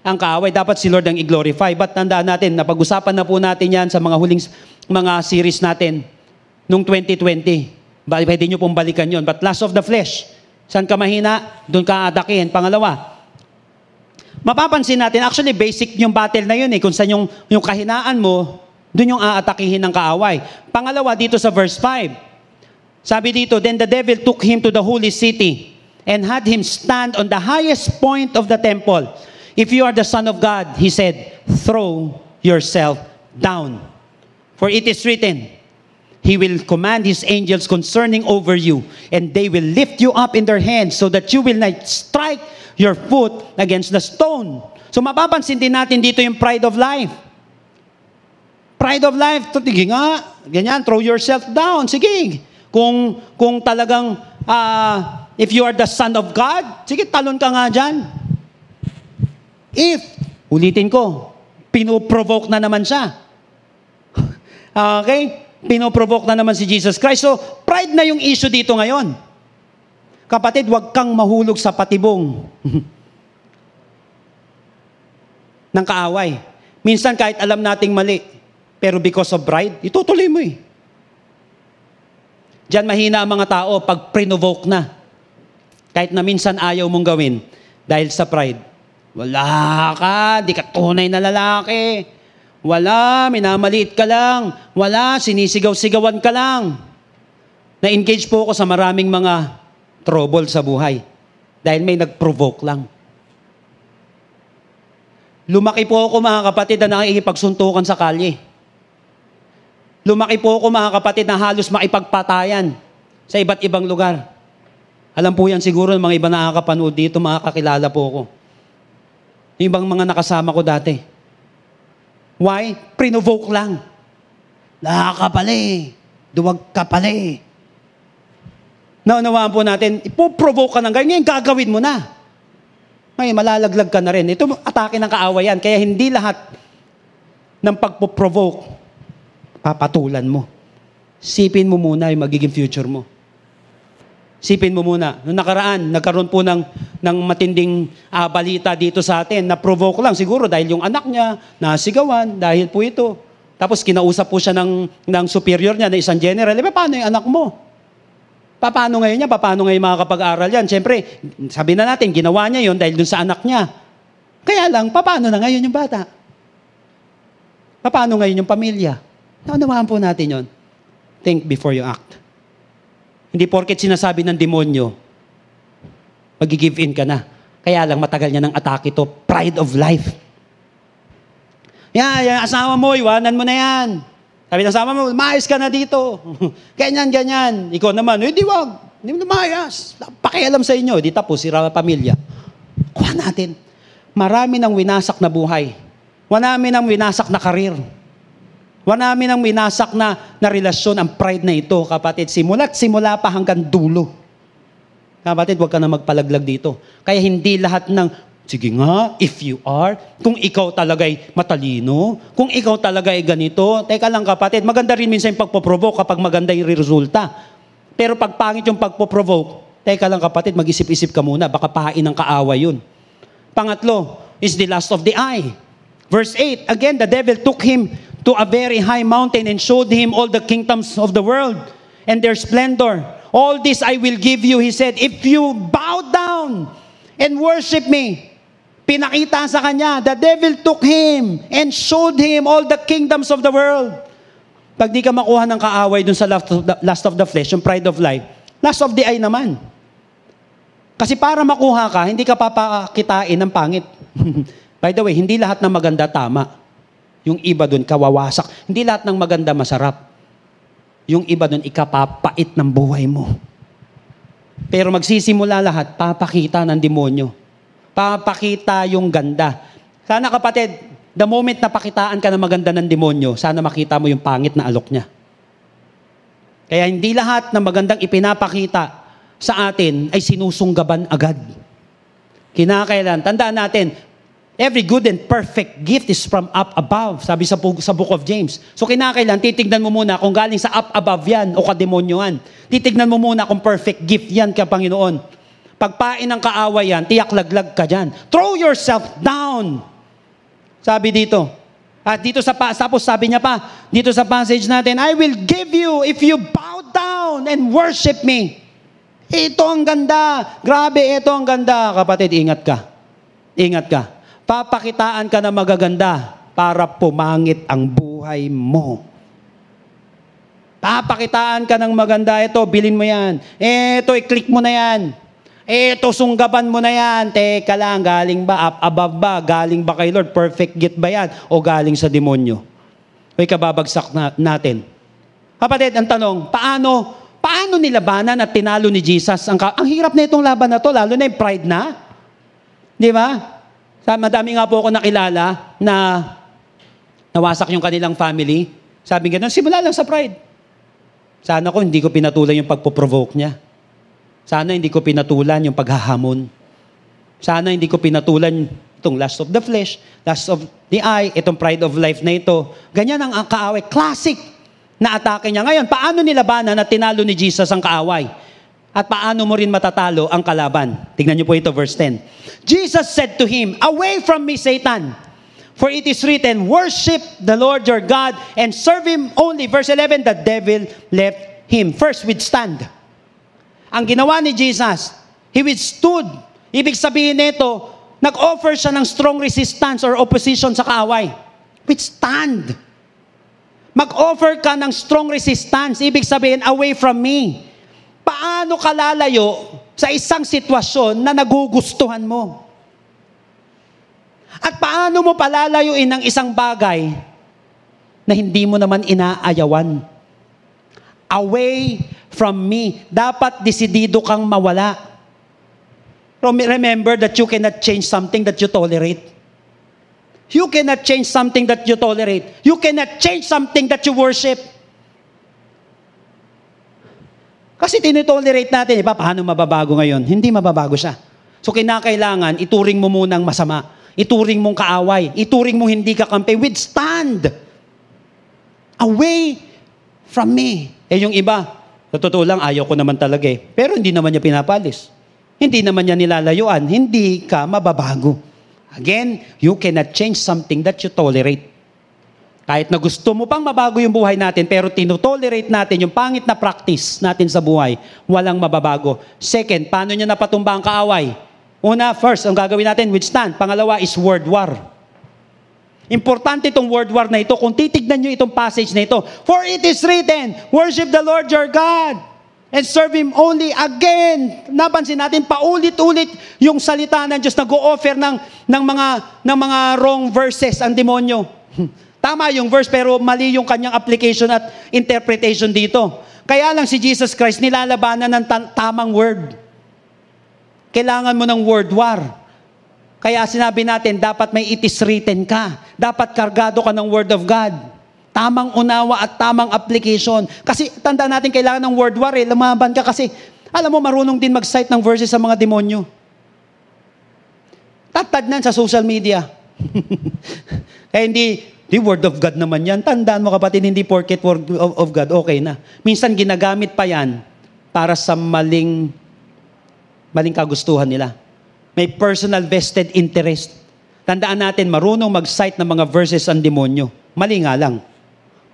Ang kaaway, dapat si Lord ang i-glorify. But tandaan natin, napag-usapan na po natin yan sa mga huling mga series natin noong 2020. Pwede nyo pong balikan yon. But lust of the flesh, saan ka mahina, doon ka aatakihin. Pangalawa, mapapansin natin, actually basic yung battle na yun eh, kung saan yung kahinaan mo, dun yung aatakihin ng kaaway. Pangalawa, dito sa verse 5, sabi dito, then the devil took him to the holy city and had him stand on the highest point of the temple. If you are the Son of God, He said, throw yourself down. For it is written, He will command His angels concerning over you, and they will lift you up in their hands so that you will not strike your foot against the stone. So mapapansin din natin dito yung pride of life. Pride of life, sige nga, ganyan, throw yourself down. Sige, kung talagang, if you are the Son of God, sige, talon ka nga dyan. If, ulitin ko, pinoprovoke na naman siya. Okay? Pinoprovoke na naman si Jesus Christ. So, pride na yung issue dito ngayon. Kapatid, huwag kang mahulog sa patibong ng kaaway. Minsan kahit alam nating mali, pero because of pride, itutuloy mo eh. Diyan mahina ang mga tao pag prinovoke na. Kahit na minsan ayaw mong gawin dahil sa pride. Wala ka, di ka tunay na lalaki. Wala, minamaliit ka lang. Wala, sinisigaw-sigawan ka lang. Na-engage po ako sa maraming mga trouble sa buhay. Dahil may nag-provoke lang. Lumaki po ako mga kapatid na nakikipagsuntukan sa kalye. Lumaki po ako mga kapatid na halos makipagpatayan sa iba't ibang lugar. Alam po yan siguro ng mga iba nakakapanood dito, makakakilala po ako. Yung ibang mga nakasama ko dati. Why? Prinovoke lang. Laka pala eh. Duwag ka pala eh. Naunawaan po natin, ipoprovoke ka ng ganyan, gagawin mo na. May malalaglag ka na rin. Ito, atake ng kaawayan. Kaya hindi lahat ng pagpoprovoke, papatulan mo. Sipin mo muna yung magiging future mo. Sipin mo muna. Noong nakaraan, nagkaroon po ng matinding balita dito sa atin, na provoke lang siguro dahil yung anak niya, nasigawan, dahil po ito. Tapos kinausap po siya ng superior niya, na isang general, paano yung anak mo? Paano ngayon niya? Paano ngayon makakapag-aral yan? Siyempre, sabi na natin, ginawa niya yon dahil dun sa anak niya. Kaya lang, paano na ngayon yung bata? Paano ngayon yung pamilya? Naunawaan po natin yon. Think before you act. Hindi porket sinasabi ng demonyo, mag-give in ka na. Kaya lang matagal niya ng atake to, pride of life. Yan, asawa mo, iwanan mo na yan. Sabi ng asawa mo, maayos ka na dito. Ganyan. Ikaw naman, di wag. Hindi mo maayos. Pakialam sa inyo. Di tapos, sira ang pamilya. Kuha natin. Marami ng winasak na buhay. Marami ng winasak na karir. Marami ng winasak na relasyon ang pride na ito, kapatid. Simula pa hanggang dulo. Kapatid, huwag ka na magpalaglag dito. Kaya hindi lahat ng, sige nga, if you are, kung ikaw talaga'y matalino, kung ikaw talaga'y ganito, teka lang kapatid, maganda rin minsan yung pagpoprovoke kapag maganda yung resulta. Pero pag pangit yung pagpoprovoke, teka lang kapatid, mag-isip-isip ka muna, baka pahain ng kaaway yun. Pangatlo, is the lust of the eye. Verse 8, again, the devil took him to a very high mountain and showed him all the kingdoms of the world and their splendor. All this I will give you, he said, if you bow down and worship me. Pinakita sa kanya, the devil took him and showed him all the kingdoms of the world. Pag di ka makuha ng kaaway dun sa lust of the flesh, yung pride of life, lust of the eye naman. Kasi para makuha ka, hindi ka papakitain ng pangit. By the way, hindi lahat ng maganda tama. Yung iba dun, kawawasak. Hindi lahat ng maganda masarap. Yung iba dun, ikapapait ng buhay mo. Pero magsisimula lahat, papakita ng demonyo. Papakita yung ganda. Sana kapatid, the moment na pakitaan ka ng maganda ng demonyo, sana makita mo yung pangit na alok niya. Kaya hindi lahat ng magandang ipinapakita sa atin ay sinusunggaban agad. Kinakailan, tandaan natin, every good and perfect gift is from up above, sabi sa book of James. So kinakailan, titignan mo muna kung galing sa up above yan o kademonyoan. Titignan mo muna kung perfect gift yan ka Panginoon. Pagpain ng kaaway yan, tiyak laglag ka dyan. Throw yourself down. Sabi dito. At dito tapos sabi niya pa, dito sa passage natin, I will give you if you bow down and worship me. Ito ang ganda. Grabe, ito ang ganda. Kapatid, ingat ka. Ingat ka. Papakitaan ka na magaganda para pumangit ang buhay mo. Papakitaan ka ng maganda. Ito, bilin mo yan. Ito, i-click mo na yan. Eto, sunggaban mo na yan. Teka lang, galing ba? Up above ba? Galing ba kay Lord? Perfect gift ba yan? O galing sa demonyo? O ikababagsak natin. Kapatid, ang tanong, paano nilabanan at tinalo ni Jesus? Ang hirap na itong laban na to, lalo na yung pride na. Di ba? Madami nga po ako nakilala na nawasak yung kanilang family. Sabi nga, simula lang sa pride. Sana ko hindi ko pinatulan yung pagpo-provoke niya. Sana hindi ko pinatulan yung paghahamon. Sana hindi ko pinatulan itong lust of the flesh, lust of the eye, itong pride of life na ito. Ganyan ang kaaway. Classic na atake niya. Ngayon, paano nilabanan at tinalo ni Jesus ang kaaway? At paano mo rin matatalo ang kalaban? Tingnan niyo po ito, verse 10. Jesus said to him, "Away from me, Satan. For it is written, worship the Lord your God and serve Him only." Verse 11, the devil left him. First, withstand. Ang ginawa ni Jesus, He withstood. Ibig sabihin nito, nag-offer siya ng strong resistance or opposition sa kaaway. Withstand. Mag-offer ka ng strong resistance. Ibig sabihin, away from me. Paano ka lalayo sa isang sitwasyon na nagugustuhan mo? At paano mo palalayuin ng isang bagay na hindi mo naman inaayawan? Away from me. Dapat desidido kang mawala. Remember that you cannot change something that you tolerate. You cannot change something that you tolerate. You cannot change something that you worship. Kasi tinitolerate natin, paano mababago ngayon? Hindi mababago siya. So kinakailangan, ituring mo munang masama. Ituring mong kaaway. Ituring mong hindi ka kampi. Withstand. Away from me. Yung iba, sa totoo lang, ayaw ko naman talaga eh. Pero hindi naman niya pinapalis. Hindi naman niya nilalayuan. Hindi ka mababago. Again, you cannot change something that you tolerate. Kahit na gusto mo pang mabago yung buhay natin, pero tinotolerate natin yung pangit na practice natin sa buhay, walang mababago. Second, paano niya napatumba ang kaaway? Una, first, ang gagawin natin, withstand. Pangalawa is word war. Importante itong word war na ito. Kung titignan nyo itong passage na ito, for it is written, worship the Lord your God and serve Him only. Again, napansin natin, paulit-ulit yung salita ng Diyos, nag-o-offer ng mga wrong verses ang demonyo. Tama yung verse, pero mali yung kanyang application at interpretation dito. Kaya lang si Jesus Christ nilalabanan ng tamang word. Kailangan mo ng word war. Kaya sinabi natin, dapat may it is written ka. Dapat kargado ka ng word of God. Tamang unawa at tamang application. Kasi tanda natin, kailangan ng word war eh. Lumaban ka kasi, alam mo, marunong din mag-cite ng verses sa mga demonyo. Tatadnan sa social media. Kaya hindi word of God naman yan. Tandaan mo kapatid, hindi porket word of God, okay na. Minsan ginagamit pa yan para sa maling kagustuhan nila. May personal vested interest. Tandaan natin, marunong mag-cite ng mga verses ang demonyo. Mali nga lang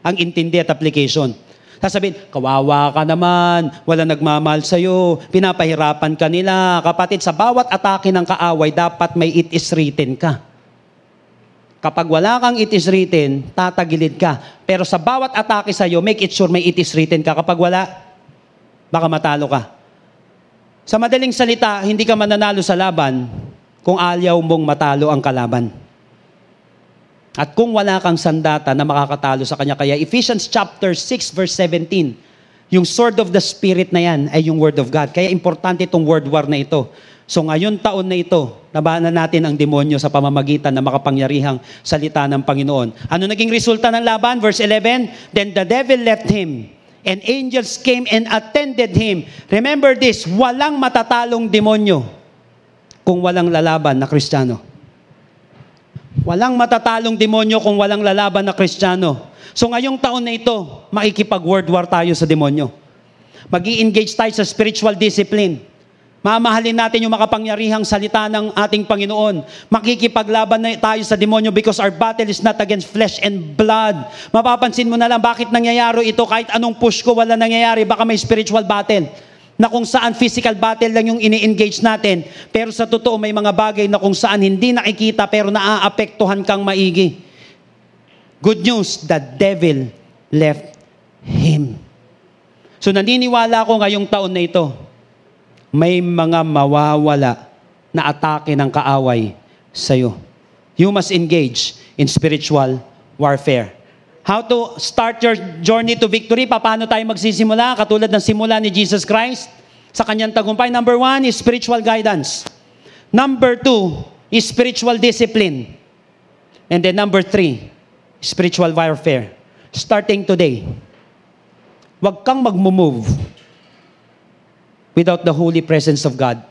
ang intindi at application. Sasabihin, kawawa ka naman, wala nagmamahal sa'yo, pinapahirapan ka nila. Kapatid, sa bawat atake ng kaaway, dapat may it is written ka. Kapag wala kang it is written, tatagilid ka. Pero sa bawat atake sa'yo, make it sure may it is written ka. Kapag wala, baka matalo ka. Sa madaling salita, hindi ka mananalo sa laban kung ayaw mong matalo ang kalaban. At kung wala kang sandata na makakatalo sa kanya. Kaya Ephesians chapter 6 verse 17, yung sword of the Spirit na yan ay yung word of God. Kaya importante itong word war na ito. So ngayon taon na ito, labanan natin ang demonyo sa pamamagitan ng makapangyarihang salita ng Panginoon. Ano naging resulta ng laban? Verse 11, then the devil left him. And angels came and attended him. Remember this, walang matatalong demonyo kung walang lalaban na Kristiyano. Walang matatalong demonyo kung walang lalaban na Kristiyano. So ngayong taon na ito, makikipag-word war tayo sa demonyo. Mag-i-engage tayo sa spiritual discipline. Mamahalin natin yung makapangyarihang salita ng ating Panginoon. Makikipaglaban na tayo sa demonyo because our battle is not against flesh and blood. Mapapansin mo na lang bakit nangyayari ito kahit anong push ko wala nangyayari. Baka may spiritual battle na kung saan physical battle lang yung ini-engage natin. Pero sa totoo may mga bagay na kung saan hindi nakikita pero naaapektuhan kang maigi. Good news, the devil left him. So naniniwala ako ngayong taon na ito, may mga mawawala na atake ng kaaway sa'yo. You must engage in spiritual warfare. How to start your journey to victory? Paano tayo magsisimula? Katulad ng simula ni Jesus Christ sa kanyang tagumpay. Number 1 is spiritual guidance. Number 2 is spiritual discipline. And then number 3, spiritual warfare. Starting today, huwag kang mag-move without the holy presence of God.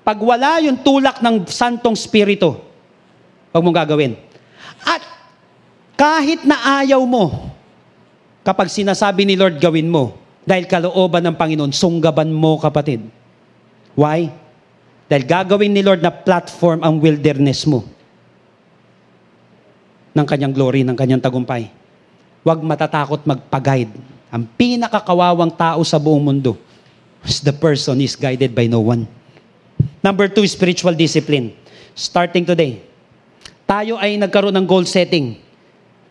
Pag wala yung tulak ng Santong Espiritu, huwag mong gagawin. At kahit na ayaw mo, kapag sinasabi ni Lord gawin mo, dahil kalooban ng Panginoon, sunggaban mo, kapatid. Why? Dahil gagawin ni Lord na platform ang wilderness mo ng kanyang glory, ng kanyang tagumpay. Huwag matatakot magpa-guide. Ang pinakakawawang tao sa buong mundo is the person is guided by no one. Number 2, spiritual discipline. Starting today, tayo ay nagkaroon ng goal setting.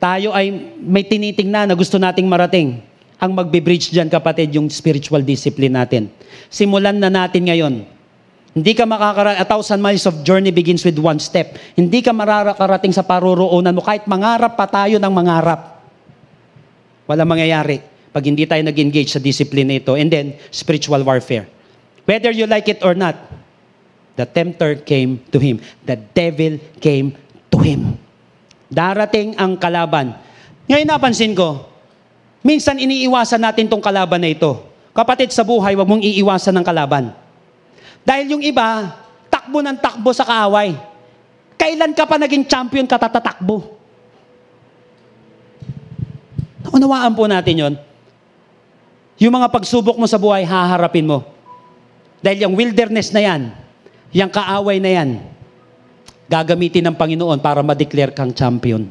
Tayo ay may tinitingnan na gusto nating marating. Ang magbe-bridge dyan, kapatid, yung spiritual discipline natin. Simulan na natin ngayon. Hindi ka 1,000 miles of journey begins with 1 step. Hindi ka makakarating sa paruroonan mo. Kahit mangarap pa tayo ng mangarap, walang mangyayari pag hindi tayo nag-engage sa discipline na ito. And then, spiritual warfare. Whether you like it or not, the tempter came to him. The devil came to him. Darating ang kalaban. Ngayon napansin ko, minsan iniiwasan natin tong kalaban na ito. Kapatid, sa buhay, wag mong iiwasan ng kalaban. Dahil yung iba, takbo ng takbo sa kaaway. Kailan ka pa naging champion ka tatatakbo? Naunawaan po natin yon. Yung mga pagsubok mo sa buhay, haharapin mo. Dahil yung wilderness na yan, yung kaaway na yan, gagamitin ng Panginoon para ma-declare kang champion.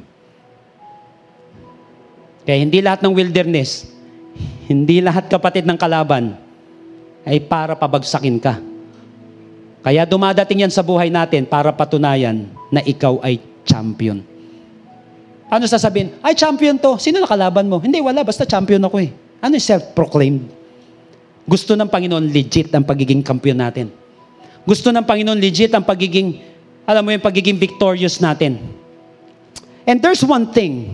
Kaya hindi lahat ng wilderness, hindi lahat, kapatid, ng kalaban ay para pabagsakin ka. Kaya dumadating yan sa buhay natin para patunayan na ikaw ay champion. Ano sasabihin? Ay, champion to. Sino na kalaban mo? Hindi, wala. Basta champion ako eh. Ano yung self-proclaimed? Gusto ng Panginoon legit ang pagiging kampiyon natin. Gusto ng Panginoon legit ang pagiging, alam mo yung pagiging victorious natin. And there's one thing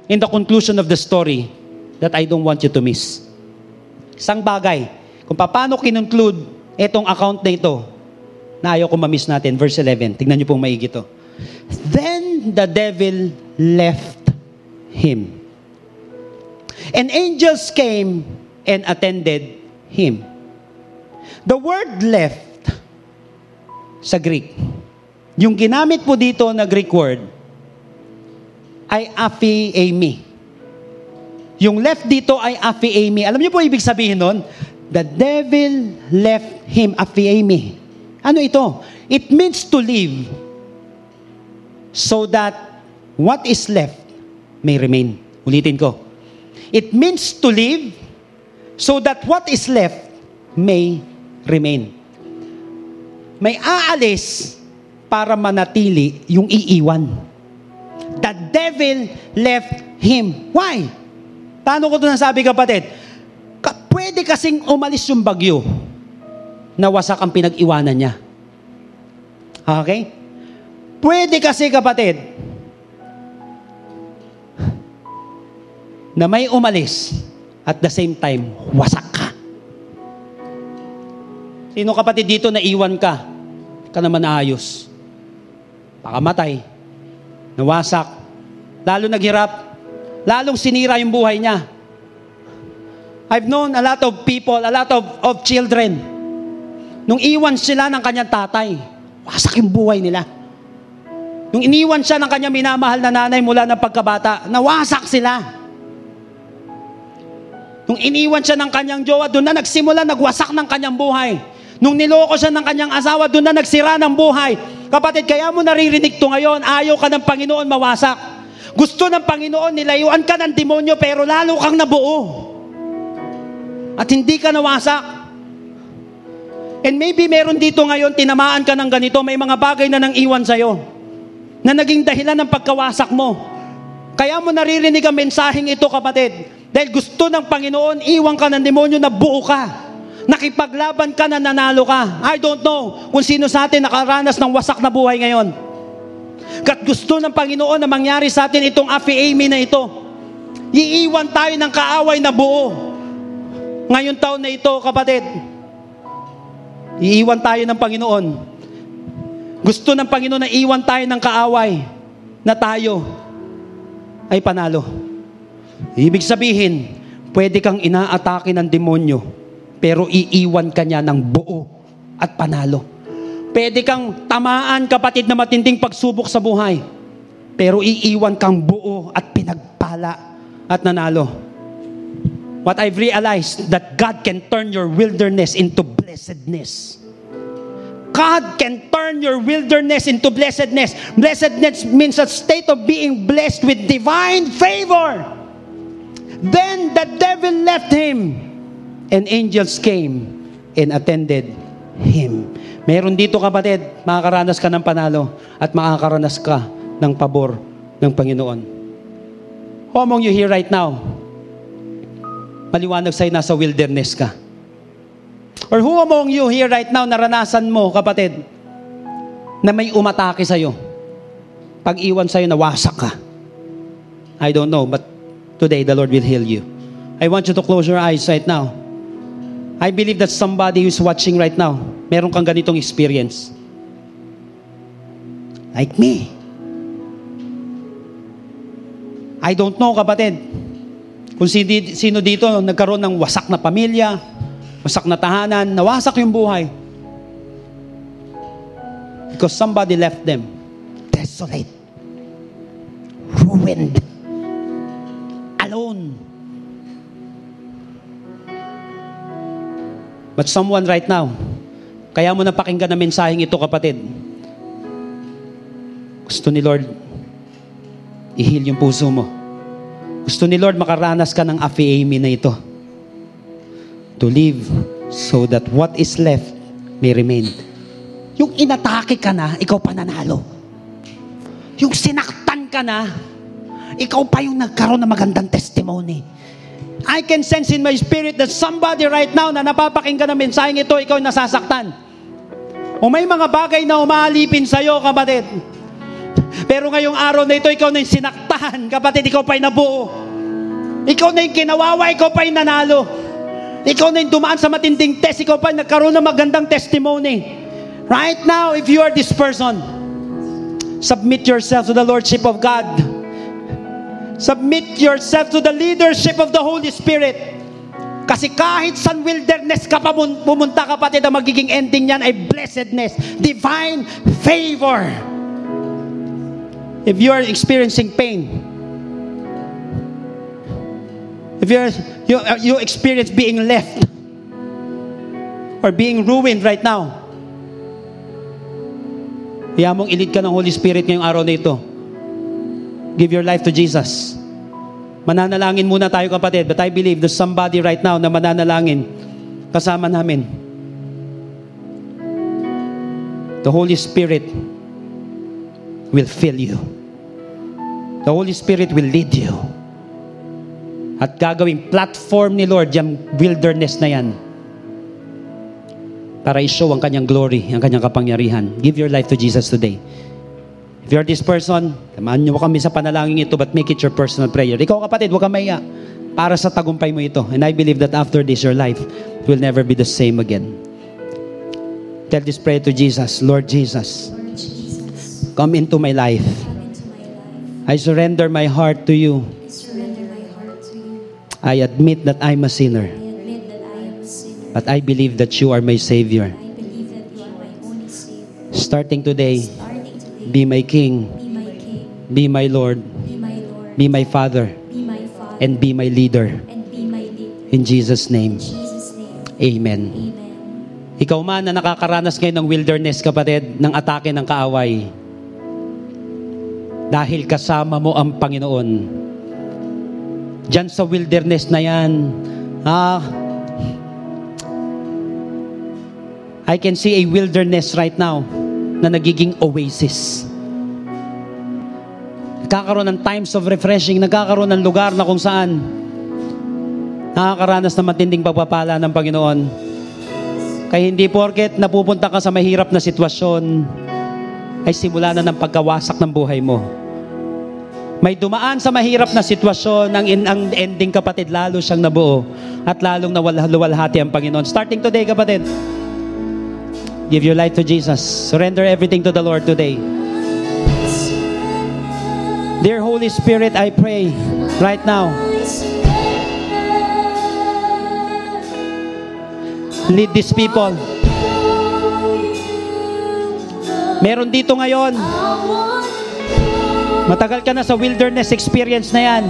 in the conclusion of the story that I don't want you to miss. Isang bagay, kung paano kinunclude itong account na ito, na ayaw ko ma-miss natin. Verse 11, tignan niyo pong maigi to. Then the devil left him. And angels came and attended him. The word left sa Greek, yung ginamit po dito na Greek word ay aphiemi. Yung left dito ay aphiemi. Alam niyo po ibig sabihin nun? The devil left him, aphiemi. Ano ito? It means to leave so that what is left may remain. Ulitin ko. It means to leave so that what is left may remain. May aalis para manatili yung iiwan. The devil left him. Why? Paano ko ito nasabi, kapatid? Pwede kasing umalis yung bagyo na wasak ang pinag-iwanan niya. Okay? Pwede kasi, kapatid, na may umalis at the same time, wasak ka. Sino, kapatid, dito na iwan ka? Ka naman naayos. Pakamatay. Nawasak. Lalo naghirap. Lalong sinira yung buhay niya. I've known a lot of people, a lot of children. Nung iwan sila ng kanyang tatay, wasak yung buhay nila. Nung iniwan siya ng kanyang minamahal na nanay mula ng pagkabata, nawasak sila. Nung iniwan siya ng kanyang jowa, doon na nagsimula, nagwasak ng kanyang buhay. Nung niloko siya ng kanyang asawa, doon na nagsira ng buhay. Kapatid, kaya mo naririnig to ngayon, ayaw ka ng Panginoon mawasak. Gusto ng Panginoon, nilayuan ka ng demonyo, pero lalo kang nabuo. At hindi ka nawasak. And maybe meron dito ngayon, tinamaan ka ng ganito, may mga bagay na nang iwan sa'yo, na naging dahilan ng pagkawasak mo. Kaya mo naririnig ang mensaheng ito, kapatid. Dahil gusto ng Panginoon, iwan ka ng demonyo na buo ka. Nakipaglaban ka na nanalo ka. I don't know kung sino sa atin nakaranas ng wasak na buhay ngayon. Kat gusto ng Panginoon na mangyari sa atin itong Afi-Ami na ito. Iiwan tayo ng kaaway na buo. Ngayon taon na ito, kapatid. Iiwan tayo ng Panginoon. Gusto ng Panginoon na iwan tayo ng kaaway na tayo ay panalo. Ibig sabihin, pwede kang inaatake ng demonyo, pero iiwan ka niya ng buo at panalo. Pwede kang tamaan, kapatid, na matinding pagsubok sa buhay, pero iiwan kang buo at pinagpala at nanalo. What I've realized, that God can turn your wilderness into blessedness. God can turn your wilderness into blessedness. Blessedness means a state of being blessed with divine favor. Then the devil left him, and angels came and attended him. Meron dito, kapatid, makakaranas ka ng panalo at makakaranas ka ng pabor ng Panginoon. Who among you here right now, maliwanag sa'yo, nasa wilderness ka? Or who among you here right now, naranasan mo, kapatid, na may umatake sa'yo? Pag-iwan sa'yo, nawasak ka. I don't know, but today the Lord will heal you. I want you to close your eyes right now. I believe that somebody who's watching right now, meron kang ganitong experience. Like me. I don't know, kapatid, kung sino dito nagkaroon ng wasak na pamilya, wasak na tahanan, nawasak yung buhay. Because somebody left them desolate, ruined, alone. But someone right now, kaya mo na pakinggan na mensaheng ito, kapatid. Gusto ni Lord i-heal yung puso mo. Gusto ni Lord makaranas ka ng Afi-Ami na ito. To live so that what is left may remain. Yung inatake ka na, ikaw pa nanalo. Yung sinaktan ka na, ikaw pa yung nagkaroon ng magandang testimony. I can sense in my spirit that somebody right now na napapakinggan ng mensaheng ito, ikaw yung nasasaktan. O may mga bagay na umaalipin sa'yo, kapatid. Pero ngayong araw na ito, ikaw na yung sinaktan, kapatid, ikaw pa yung nabuo. Ikaw na yung kinawawa, ikaw pa yung nanalo. Ikaw na yung dumaan sa matinding test, ikaw pa yung nagkaroon ng magandang testimony. Right now, if you are this person, submit yourself to the Lordship of God. Submit yourself to the leadership of the Holy Spirit. Kasi kahit sa wilderness ka pa pumunta, kapatid, ang magiging ending niyan ay blessedness, divine favor. If you are experiencing pain, if you experience being left or being ruined right now, kaya mong ilid ka ng Holy Spirit ngayong araw na ito. Give your life to Jesus. Mananalangin muna tayo, kapatid, but I believe there's somebody right now na mananalangin kasama namin. The Holy Spirit will fill you. The Holy Spirit will lead you. At gagawing platform ni Lord yung wilderness na yan para i-show ang kanyang glory, ang kanyang kapangyarihan. Give your life to Jesus today. If you're this person, samahan niyo kami sa panalangin ito, but make it your personal prayer. Ikaw, kapatid, huwag kang maiya para sa tagumpay mo ito. And I believe that after this, your life will never be the same again. Tell this prayer to Jesus. Lord Jesus, come into my life. I surrender my heart to you. I admit that I'm a sinner. But I believe that you are my Savior. Starting today, be my King, be my Lord, be my Father, and be my leader. In Jesus' name, Amen. Ikaw man na nakakaranas ngayon ng wilderness, kapatid, ng atake ng kaaway, dahil kasama mo ang Panginoon, diyan sa wilderness na yan, I can see a wilderness right now na nagiging oasis. Nagkakaroon ng times of refreshing, nagkakaroon ng lugar na kung saan nakakaranas ng matinding pagpapala ng Panginoon. Kaya hindi porket napupunta ka sa mahirap na sitwasyon, ay simula na ng pagkawasak ng buhay mo. May dumaan sa mahirap na sitwasyon, ang ending, kapatid, lalo siyang nabuo at lalong nawaluwalhati ang Panginoon. Starting today, kapatid, give your life to Jesus. Surrender everything to the Lord today. Dear Holy Spirit, I pray right now, lead these people. Meron dito ngayon, matagal ka na sa wilderness experience na yan,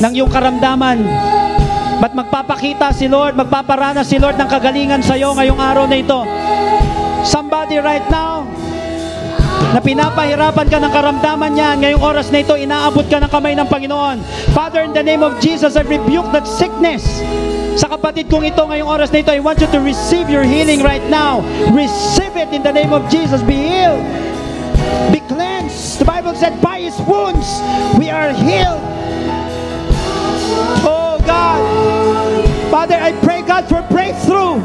ng iyong karamdaman. Ba't magpapakita si Lord, magpaparana si Lord ng kagalingan sa iyo ngayong araw na ito? Somebody right now, na pinapahirapan ka ng karamdaman yan, ngayong oras na ito, inaabot ka ng kamay ng Panginoon. Father, in the name of Jesus, I rebuke that sickness sa kapatid kong ito ngayong oras na ito. I want you to receive your healing right now. Receive it in the name of Jesus. Be healed. Be cleansed. The Bible said, by His wounds, we are healed. Oh God. Father, I pray, God, for breakthrough.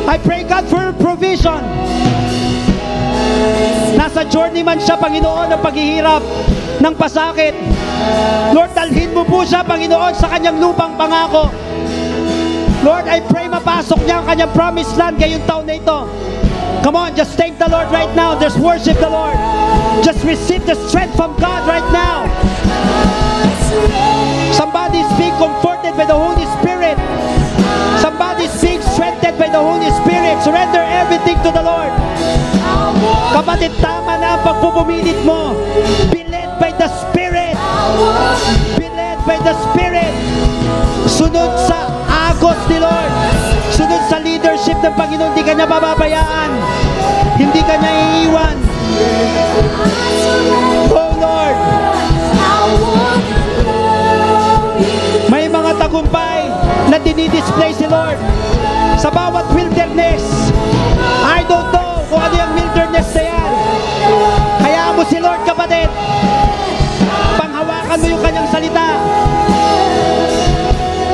I pray, God, for provision. Nasa journey man siya, Panginoon, ng paghihirap, ng pasakit. Lord, dalhin mo po siya, Panginoon, sa kanyang lupang pangako. Lord, I pray mapasok niya ang kanyang promised land ngayong taon na ito. Come on, just thank the Lord right now. Just worship the Lord. Just receive the strength from God right now. Somebody is being comforted by the Holy Spirit. Somebody is being strengthened by the Holy Spirit. Surrender everything to the Lord. Kapatid, tama na ang pagpupumilit mo. Be led by the Spirit. Be led by the Spirit. Sunod sa agos ni Lord. Sunod sa leadership ng Panginoon. Hindi ka niya bababayaan. Hindi ka niya iiwan. Oh Lord. May mga tagumpay na dinidisplay si Lord sa bawat wilderness. I don't know kung ano yung wilderness na yan. Hayaan mo si Lord, kapatid. Panghawakan mo yung kanyang salita.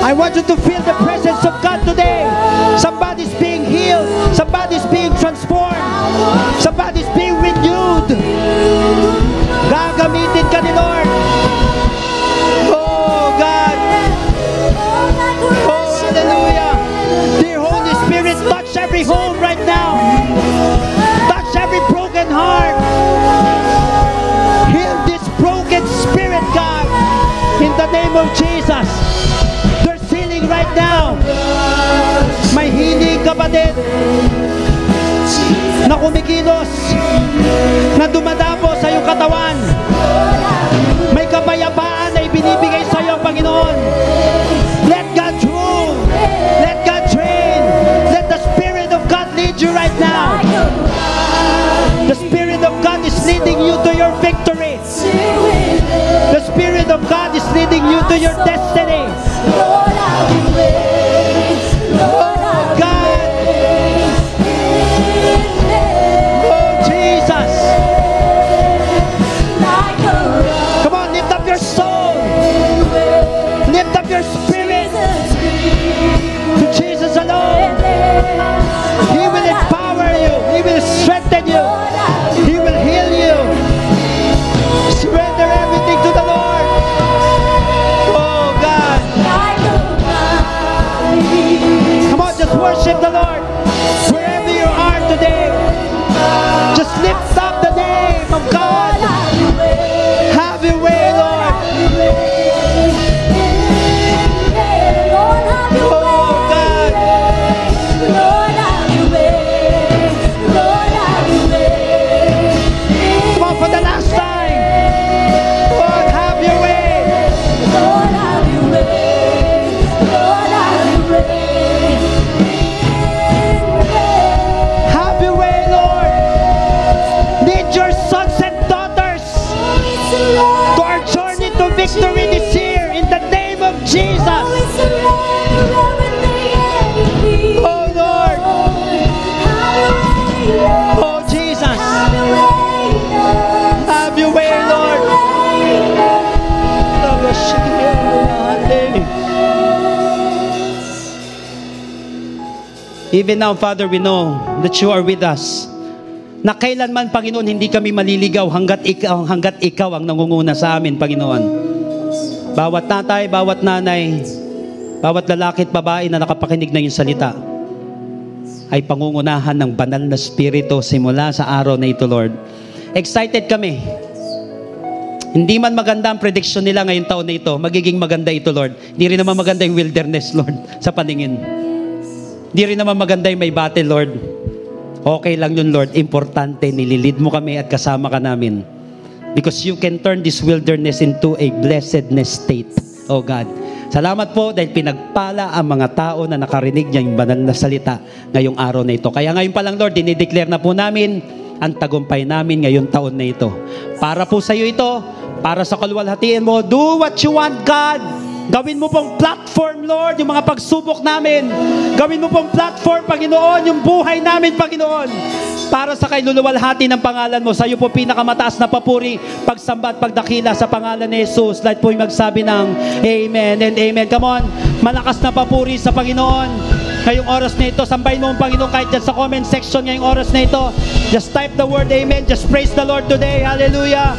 I want you to feel the presence of God today. Somebody's being healed. Somebody's being transformed. Somebody's being renewed. Gagamitin ka ni Lord. Oh God. Oh, hallelujah. Dear Holy Spirit, touch every home right now. Touch every broken heart. Heal this broken spirit, God. In the name of Jesus. There's healing right now. May healing, kapatid, na kumikilos, na dumadapo sa iyong katawan. May kapayapaan na ibinibigay sa iyo, Panginoon. Let God rule. Let God train. Let the Spirit of God lead you right now. The Spirit of God is leading you to your victory. The Spirit of God is leading you to your destiny. Oh God. Oh Jesus. Come on, lift up your soul. Lift up your spirit to Jesus alone. He will empower you. He will strengthen you. He will heal you. Surrender everything to the Lord. Oh God. Come on, just worship the Lord. Wherever you are today, just lift up the name of God. Have your way, Lord. Oh God. Come on, for the last time. Lord, have your way. Have your way, Lord. Lead your sons and daughters to our journey to victory this year in the name of Jesus. Oh Lord. Oh Jesus. Have your way, Lord. Even now, Father, we know that you are with us. Na kailanman, Panginoon, hindi kami maliligaw hanggat ikaw ang nangunguna sa amin, Panginoon. Bawat tatay, bawat nanay, bawat lalaki at babae na nakapakinig na yung salita, ay pangungunahan ng banal na Espiritu simula sa araw na ito, Lord. Excited kami. Hindi man maganda ang prediction nila ngayong taon na ito, magiging maganda ito, Lord. Hindi rin naman maganda yung wilderness, Lord, sa paningin. Hindi rin naman maganda yung may battle, Lord. Okay lang yun, Lord. Importante, nililid mo kami at kasama ka namin. Because you can turn this wilderness into a blessedness state, oh God. Salamat po dahil pinagpala ang mga tao na nakarinig niya yung banal na salita ngayong araw na ito. Kaya ngayon pa lang, Lord, dinideclare na po namin ang tagumpay namin ngayong taon na ito. Para po sa iyo ito, para sa kaluwalhatian mo, do what you want, God. Gawin mo pong platform, Lord, yung mga pagsubok namin. Gawin mo pong platform, Panginoon, yung buhay namin, Panginoon. Para sa kailuluwalhati ng pangalan mo, sa iyo po pinakamataas na papuri, pagsamba at pagdakila sa pangalan ni Jesus. Lahat po yung magsabi ng Amen and Amen. Come on, malakas na papuri sa Panginoon. Ngayong oras na ito, sambahin mo ang Panginoon kahit dyan sa comment section ngayong oras na ito. Just type the word Amen. Just praise the Lord today. Hallelujah.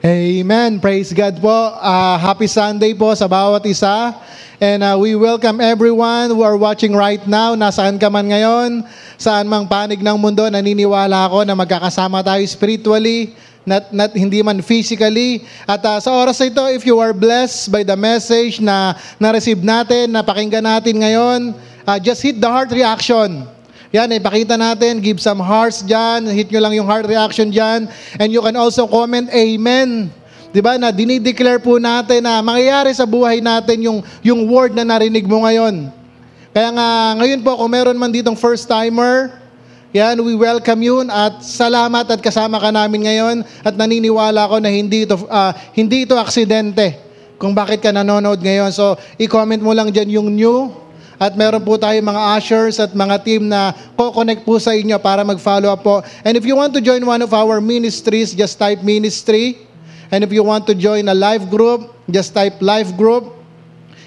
Amen. Praise God po. Happy Sunday po sa bawat isa. And we welcome everyone who are watching right now. Nasaan ka man ngayon, saan mang panig ng mundo, naniniwala ako na magkakasama tayo spiritually, not hindi man physically. At sa oras na ito, if you are blessed by the message na na-receive natin, napakinggan natin ngayon, just hit the heart reaction. Yan, ipakita natin, give some hearts dyan, hit nyo lang yung heart reaction dyan, and you can also comment Amen. Diba, na dinideclare po natin na mangyayari sa buhay natin yung word na narinig mo ngayon. Kaya nga, ngayon po, kung meron man ditong first timer, yan, we welcome you at salamat at kasama ka namin ngayon at naniniwala ko na hindi ito aksidente kung bakit ka nanonood ngayon. So, i-comment mo lang dyan yung new. At meron po tayo mga ushers at mga team na co-connect po sa inyo para mag-follow up po. And if you want to join one of our ministries, just type ministry. And if you want to join a live group, just type live group.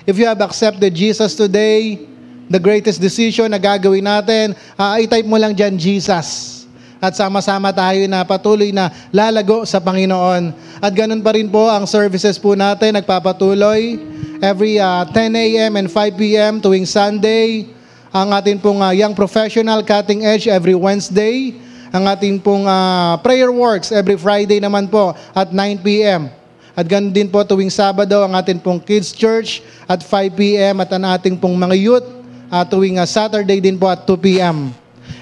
If you have accepted Jesus today, the greatest decision na gagawin natin, i-type mo lang dyan, Jesus. At sama-sama tayo na patuloy na lalago sa Panginoon. At ganun pa rin po ang services po natin, nagpapatuloy. every 10 a.m. and 5 p.m. tuwing Sunday. Ang atin pong Young Professional Cutting Edge every Wednesday. Ang ating pong Prayer Works every Friday naman po at 9 p.m. At ganun din po tuwing Sabado ang ating pong Kids Church at 5 p.m. at ang ating pong mga youth tuwing Saturday din po at 2 p.m.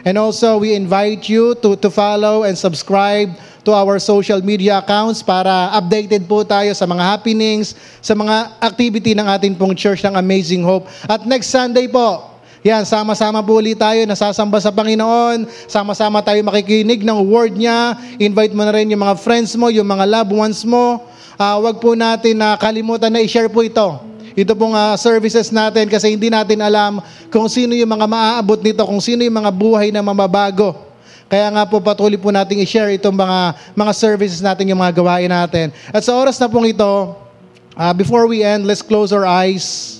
And also we invite you to follow and subscribe to our social media accounts para updated po tayo sa mga happenings, sa mga activity ng ating pong church ng Amazing Hope. At next Sunday po, yan, sama-sama po ulit tayo, nasasamba sa Panginoon, sama-sama tayo makikinig ng word niya, invite mo na rin yung mga friends mo, yung mga loved ones mo. Wag po natin kalimutan na i-share po ito. Ito pong services natin kasi hindi natin alam kung sino yung mga maaabot nito, kung sino yung mga buhay na mamabago. Kaya nga po patuloy po natin i-share itong mga services natin, yung mga gawain natin. At sa oras na pong ito, before we end, let's close our eyes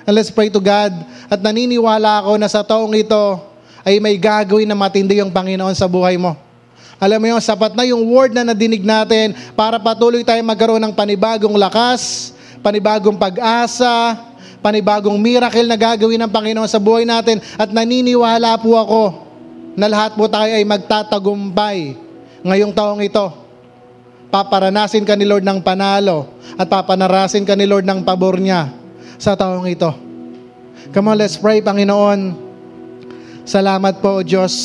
and let's pray to God. At naniniwala ako na sa taong ito ay may gagawin na matindi yung Panginoon sa buhay mo. Alam mo yung sapat na yung word na nadinig natin para patuloy tayo magkaroon ng panibagong lakas, panibagong pag-asa, panibagong miracle na gagawin ng Panginoon sa buhay natin. At naniniwala po ako na lahat po tayo ay magtatagumpay ngayong taong ito. Paparanasin ka ni Lord ng panalo at papanarasin ka ni Lord ng pabor niya sa taong ito. Come on, let's pray. Panginoon, salamat po, Diyos.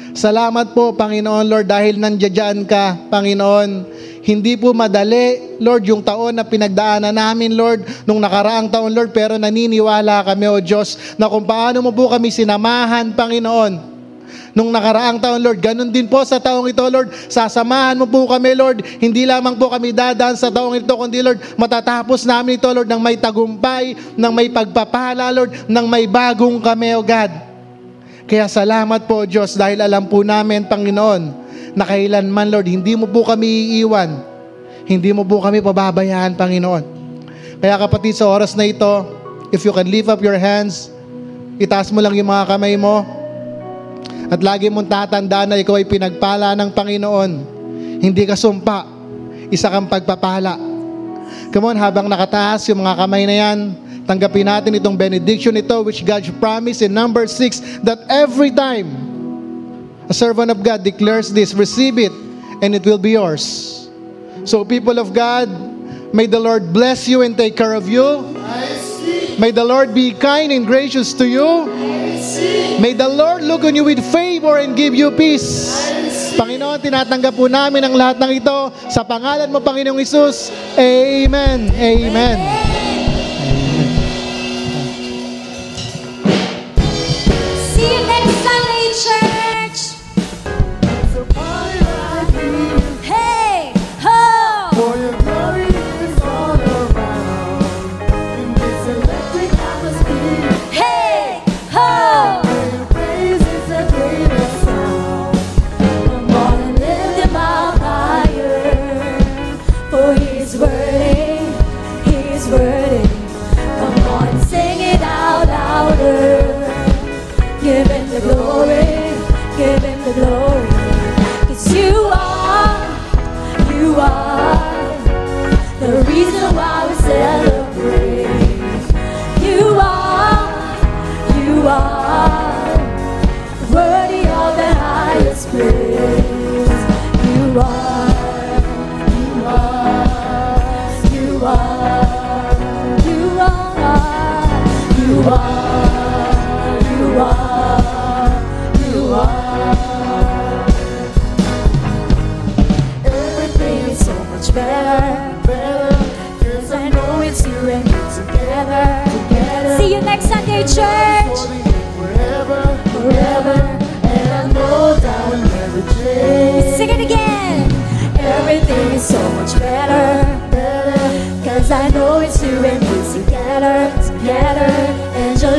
Salamat po, Panginoon, Lord, dahil nandiyan ka, Panginoon. Hindi po madali, Lord, yung taon na pinagdaanan namin, Lord, nung nakaraang taon, Lord, pero naniniwala kami, O Diyos, na kung paano mo po kami sinamahan, Panginoon, nung nakaraang taon, Lord, ganun din po sa taong ito, Lord, sasamahan mo po kami, Lord, hindi lamang po kami dadaan sa taong ito, kundi, Lord, matatapos namin ito, Lord, ng may tagumpay, ng may pagpapala, Lord, ng may bagong kami, O God. Kaya salamat po, Diyos, dahil alam po namin, Panginoon, na kailanman, Lord, hindi mo po kami iiwan. Hindi mo po kami pababayaan, Panginoon. Kaya kapatid, sa oras na ito, if you can lift up your hands, itaas mo lang yung mga kamay mo, at lagi mong tatandaan na ikaw ay pinagpala ng Panginoon. Hindi ka sumpa, isa kang pagpapala. Come on, habang nakataas yung mga kamay na yan, tanggapin natin itong benediction ito which God promised in number 6 that every time a servant of God declares this, receive it and it will be yours. So people of God, may the Lord bless you and take care of you. May the Lord be kind and gracious to you. May the Lord look on you with favor and give you peace. Panginoon, tinatanggap po namin ang lahat ng ito sa pangalan mo, Panginoong Hesus. Amen. Amen. See you next Sunday, church. Hey, ho! For your glory is all around in this electric atmosphere. Hey, ho! For your praise is the greatest sound. Come on and lift him up higher. For he's worthy, he's worthy. Come on, sing it out louder. Give him the glory, give him the glory. 'Cause you are the reason why we celebrate. You are worthy of the highest praise. You are, you are, you are, you are, you are, you are, you are. Everything is so much better, better, 'cause I know it's you and me together, together. See you next Sunday, church. Forever, Forever, and I know that will never change. sing it again. Everything is so much better, better, 'cause I know it's you and me together, together. And your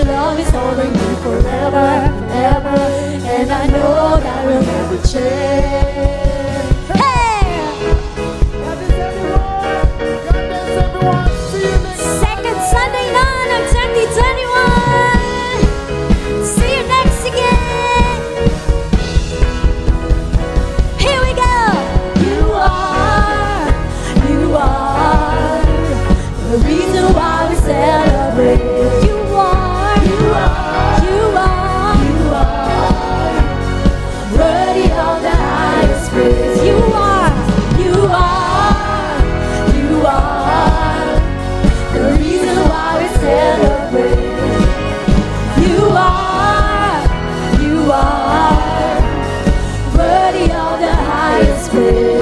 praise.